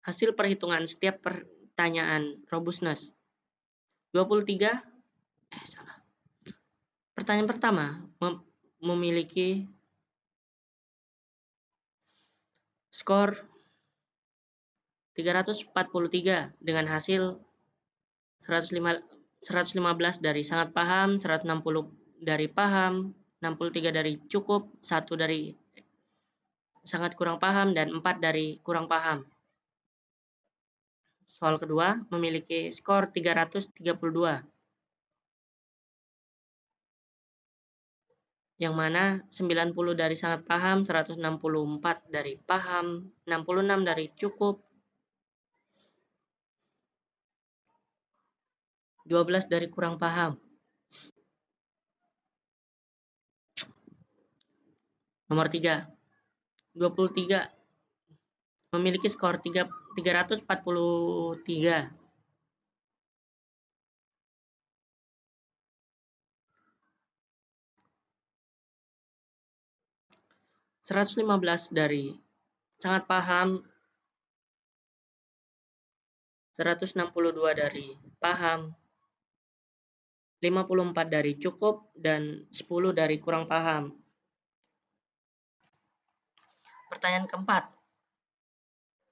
Hasil perhitungan setiap pertanyaan robustness. 23 Pertanyaan pertama memiliki skor 343 dengan hasil 115 dari sangat paham, 160 dari paham, 63 dari cukup, 1 dari sangat kurang paham, dan 4 dari kurang paham. Soal kedua memiliki skor 332. Yang mana 90 dari sangat paham, 164 dari paham, 66 dari cukup, 12 dari kurang paham. Nomor 3, 23 memiliki skor 343. 115 dari sangat paham, 162 dari paham, 54 dari cukup, dan 10 dari kurang paham. Pertanyaan keempat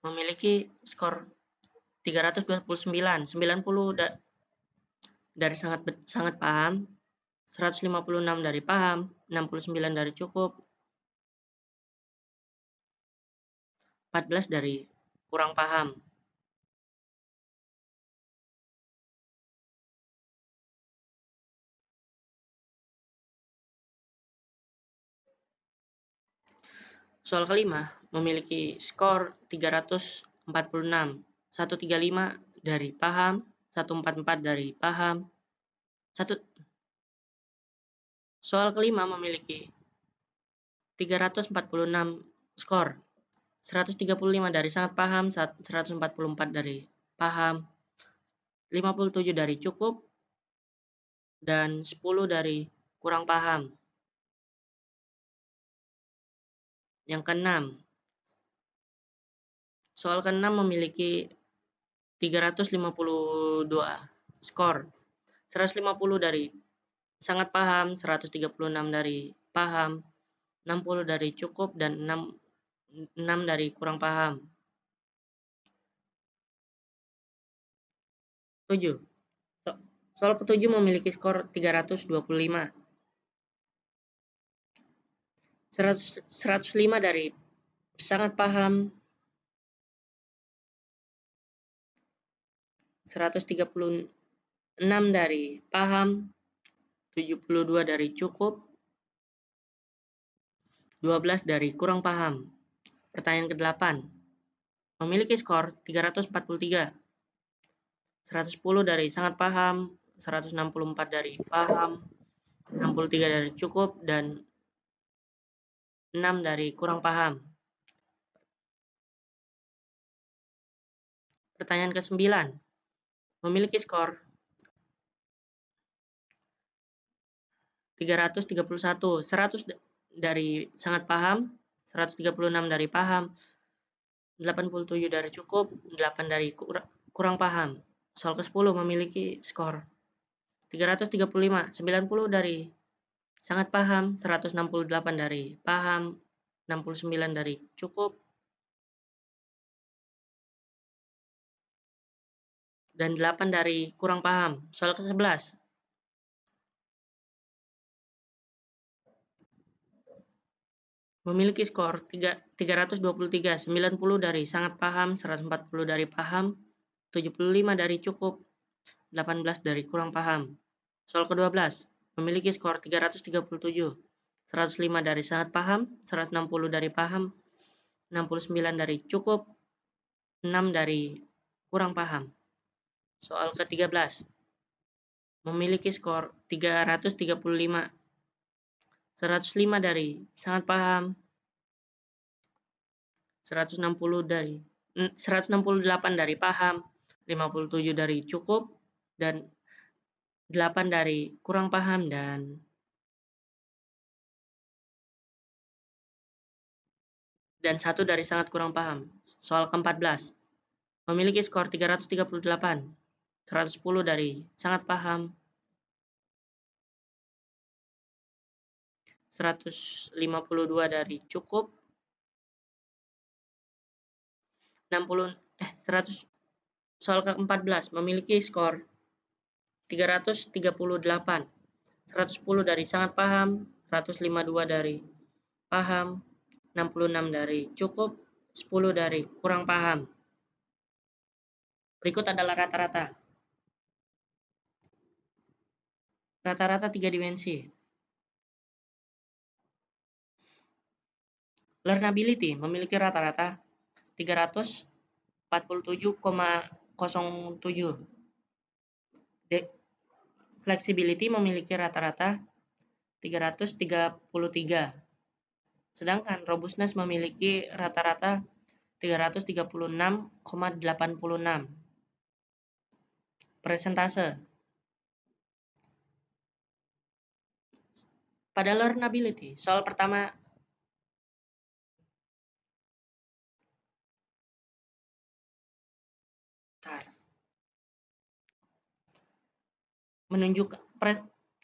memiliki skor 329, 90 dari sangat paham, 156 dari paham, 69 dari cukup, 14 dari kurang paham. Soal kelima memiliki skor 346, 135 dari paham, 144 dari paham. Soal kelima memiliki 346 skor, 135 dari sangat paham, 144 dari paham, 57 dari cukup, dan 10 dari kurang paham. Yang keenam, soal keenam memiliki 352 skor, 150 dari sangat paham, 136 dari paham, 60 dari cukup, dan 6 dari kurang paham. 7. Soal ke-7 memiliki skor 325. 105 dari sangat paham, 136 dari paham, 72 dari cukup, 12 dari kurang paham. Pertanyaan ke-8 memiliki skor 343. 110 dari sangat paham, 164 dari paham, 63 dari cukup, dan 6 dari kurang paham. Pertanyaan ke-9. Memiliki skor 331, 100 dari sangat paham, 136 dari paham, 87 dari cukup, 8 dari kurang paham. Soal ke-10 memiliki skor 335, 90 dari sangat paham, 168 dari paham, 69 dari cukup, dan 8 dari kurang paham. Soal ke-11 memiliki skor 323, 90 dari sangat paham, 140 dari paham, 75 dari cukup, 18 dari kurang paham. Soal ke-12 memiliki skor 337, 105 dari sangat paham, 160 dari paham, 69 dari cukup, 6 dari kurang paham. Soal ke-13 memiliki skor 335, 105 dari sangat paham, 168 dari paham, 57 dari cukup, dan 8 dari kurang paham, dan 1 dari sangat kurang paham. Soal ke-14 memiliki skor 338, 110 dari sangat paham, 152 dari cukup, 100. Soal ke-14 memiliki skor 338, 110 dari sangat paham, 152 dari paham, 66 dari cukup, 10 dari kurang paham. Berikut adalah rata-rata. Rata-rata 3 dimensi. Learnability memiliki rata-rata 347,07. Flexibility memiliki rata-rata 333. Sedangkan robustness memiliki rata-rata 336,86. Persentase. Pada learnability, soal pertama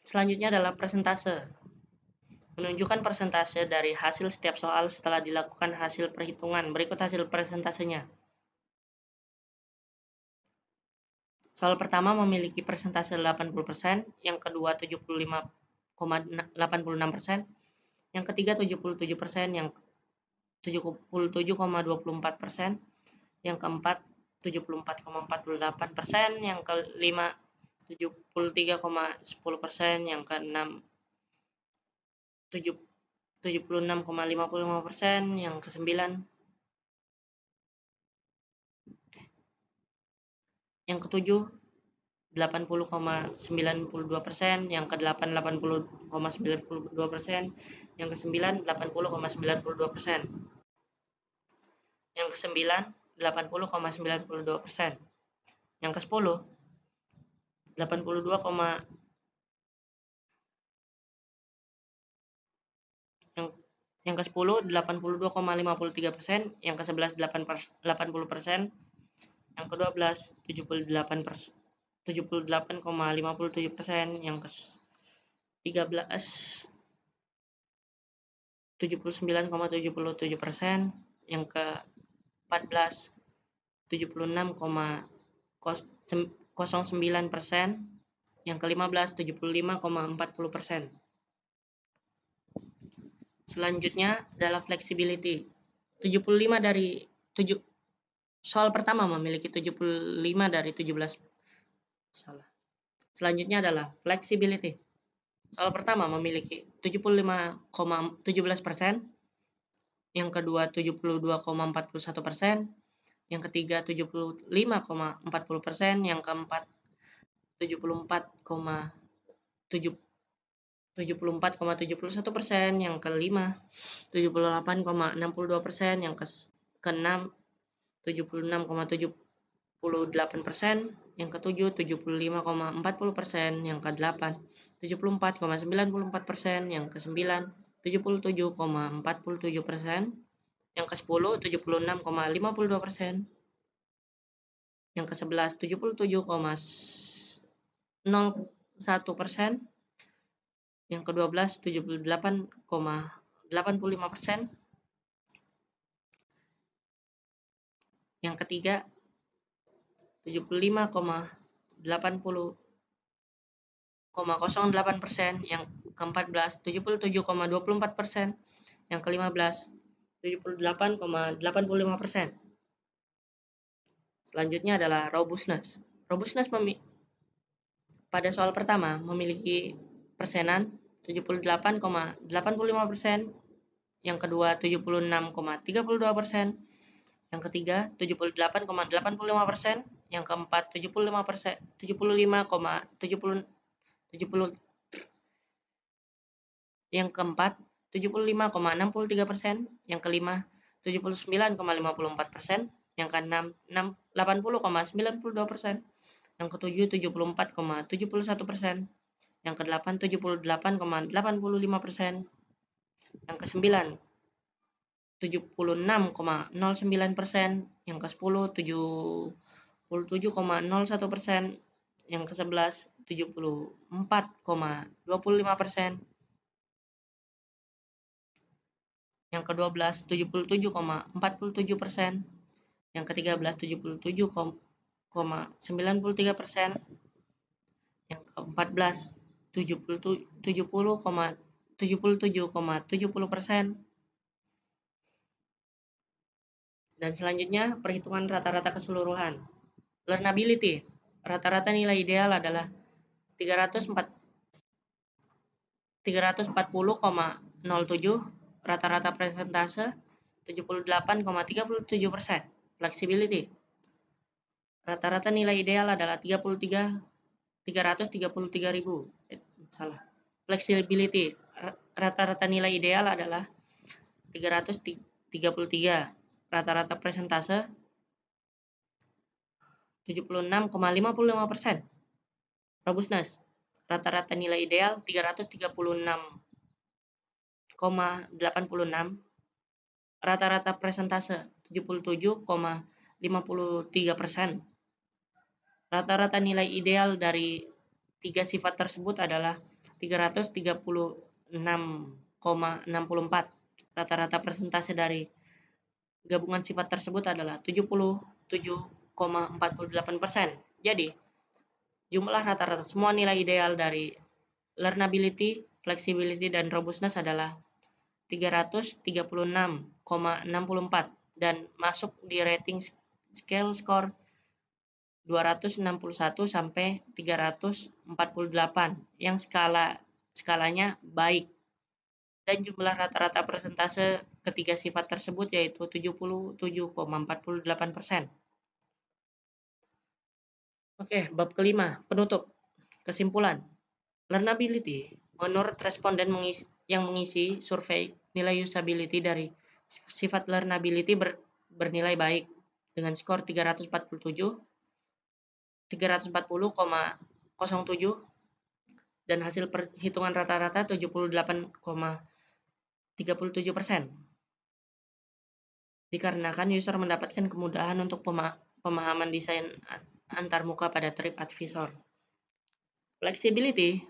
selanjutnya adalah persentase. Menunjukkan persentase dari hasil setiap soal setelah dilakukan hasil perhitungan. Berikut hasil persentasenya. Soal pertama memiliki persentase 80%, yang kedua 75,86%, yang ketiga 77%, yang 77,24%, yang keempat 74,48%, yang kelima 73,10%, yang keenam 76,55%, yang kesembilan, yang ketujuh 80,92%, yang kedelapan 80,92%, yang kesembilan 80,92%, yang kesembilan 80,92%, yang ke-10 82, yang ke-10 82,53%, yang ke-11 80%, yang ke-12 78,57%, yang ke-13 79,77%, yang ke-14 76,09%, yang ke-15 75,40%. Selanjutnya adalah flexibility. 75 dari 7 soal pertama memiliki 75 dari 17. Selanjutnya adalah flexibility. Soal pertama memiliki 75,17%, yang kedua 72,41%, yang ketiga 75,40%, yang keempat 74,71%, yang kelima 78,62%, yang keenam 76,78%, yang ketujuh 75,40%, yang kedelapan 74,94%, yang kesembilan 77,47%, yang ke-10 76,52%, yang ke-11 77,01%, yang ke-12 78,85%, yang ketiga 75,08%, yang ke-14 77,24%, yang ke-15 78,85%. Selanjutnya adalah robustness. Robustness pada soal pertama memiliki persenan 78,85%, yang kedua 76,32%, yang ketiga 78,85%, yang keempat 75%, 75,70, yang keempat 75,63%, yang kelima 79,54%, yang keenam 80,92%, yang ketujuh 74,71%, yang kedelapan 78,85%, yang kesembilan 76,09%, yang ke-10 77,01%, yang ke-11 74,25%, yang ke-12 77,47%, yang ke-13 77,93%, yang ke-14 70,77,70%. Dan selanjutnya perhitungan rata-rata keseluruhan. Learnability. Rata-rata nilai ideal adalah 340,07, rata-rata persentase 78,37%. Flexibility. Rata-rata nilai ideal adalah 333.000. Flexibility. Rata-rata nilai ideal adalah 333. Rata-rata persentase 76,55%. Robustness. Rata-rata nilai ideal 336,86. Rata-rata persentase 77,53%. Rata-rata nilai ideal dari tiga sifat tersebut adalah 336,64. Rata-rata persentase dari gabungan sifat tersebut adalah 77,48%. Jadi, jumlah rata-rata semua nilai ideal dari learnability, flexibility, dan robustness adalah 336,64 dan masuk di rating scale skor 261 sampai 348 yang skalanya baik, dan jumlah rata-rata persentase ketiga sifat tersebut yaitu 77,48%. Oke, bab kelima, penutup. Kesimpulan. Learnability, menurut responden yang mengisi survei, nilai usability dari sifat learnability bernilai baik dengan skor 340,07 dan hasil perhitungan rata-rata 78,37%. Dikarenakan user mendapatkan kemudahan untuk pemahaman desain antarmuka pada TripAdvisor. Flexibility,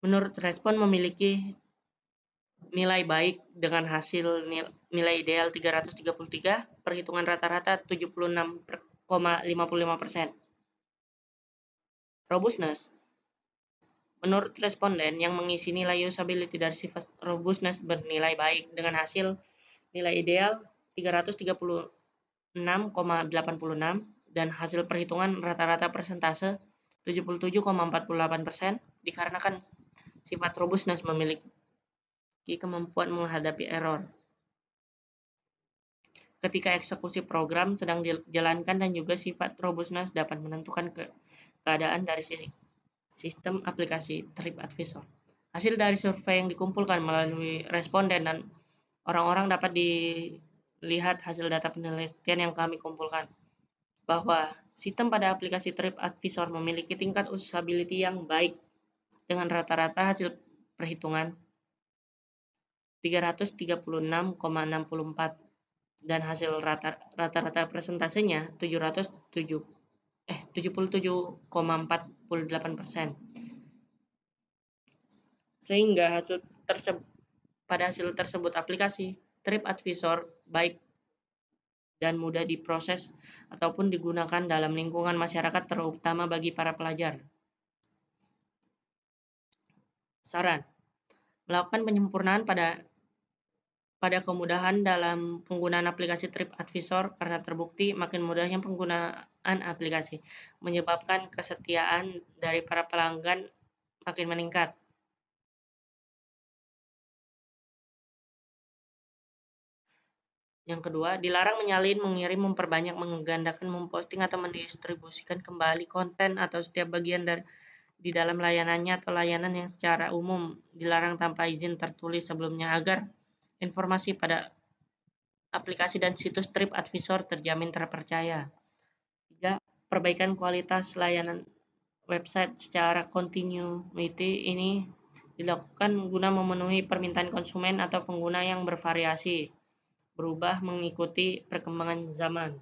menurut respon memiliki nilai baik dengan hasil nilai ideal 333, perhitungan rata-rata 76,55%. Robustness, menurut responden yang mengisi nilai usability dari sifat robustness bernilai baik dengan hasil nilai ideal 336,86 dan hasil perhitungan rata-rata persentase 77,48%, dikarenakan sifat robustness memiliki kemampuan menghadapi error. ketika eksekusi program sedang dijalankan dan juga sifat robustness dapat menentukan keadaan dari sistem aplikasi TripAdvisor. Hasil dari survei yang dikumpulkan melalui responden dan orang-orang dapat dilihat hasil data penelitian yang kami kumpulkan bahwa sistem pada aplikasi TripAdvisor memiliki tingkat usability yang baik dengan rata-rata hasil perhitungan 336,64 dan hasil rata-rata presentasenya 77,48%. Sehingga pada hasil tersebut aplikasi TripAdvisor baik dan mudah diproses ataupun digunakan dalam lingkungan masyarakat, terutama bagi para pelajar. Saran: melakukan penyempurnaan pada kemudahan dalam penggunaan aplikasi TripAdvisor karena terbukti makin mudahnya penggunaan aplikasi menyebabkan kesetiaan dari para pelanggan makin meningkat. Yang kedua, dilarang menyalin, mengirim, memperbanyak, menggandakan, memposting atau mendistribusikan kembali konten atau setiap bagian di dalam layanannya atau layanan yang secara umum dilarang tanpa izin tertulis sebelumnya agar informasi pada aplikasi dan situs TripAdvisor terjamin terpercaya. 3. Perbaikan kualitas layanan website secara continuity ini dilakukan guna memenuhi permintaan konsumen atau pengguna yang bervariasi, berubah mengikuti perkembangan zaman.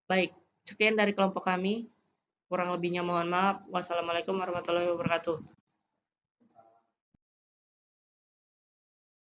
Baik, sekian dari kelompok kami. Kurang lebihnya mohon maaf. Wassalamualaikum warahmatullahi wabarakatuh.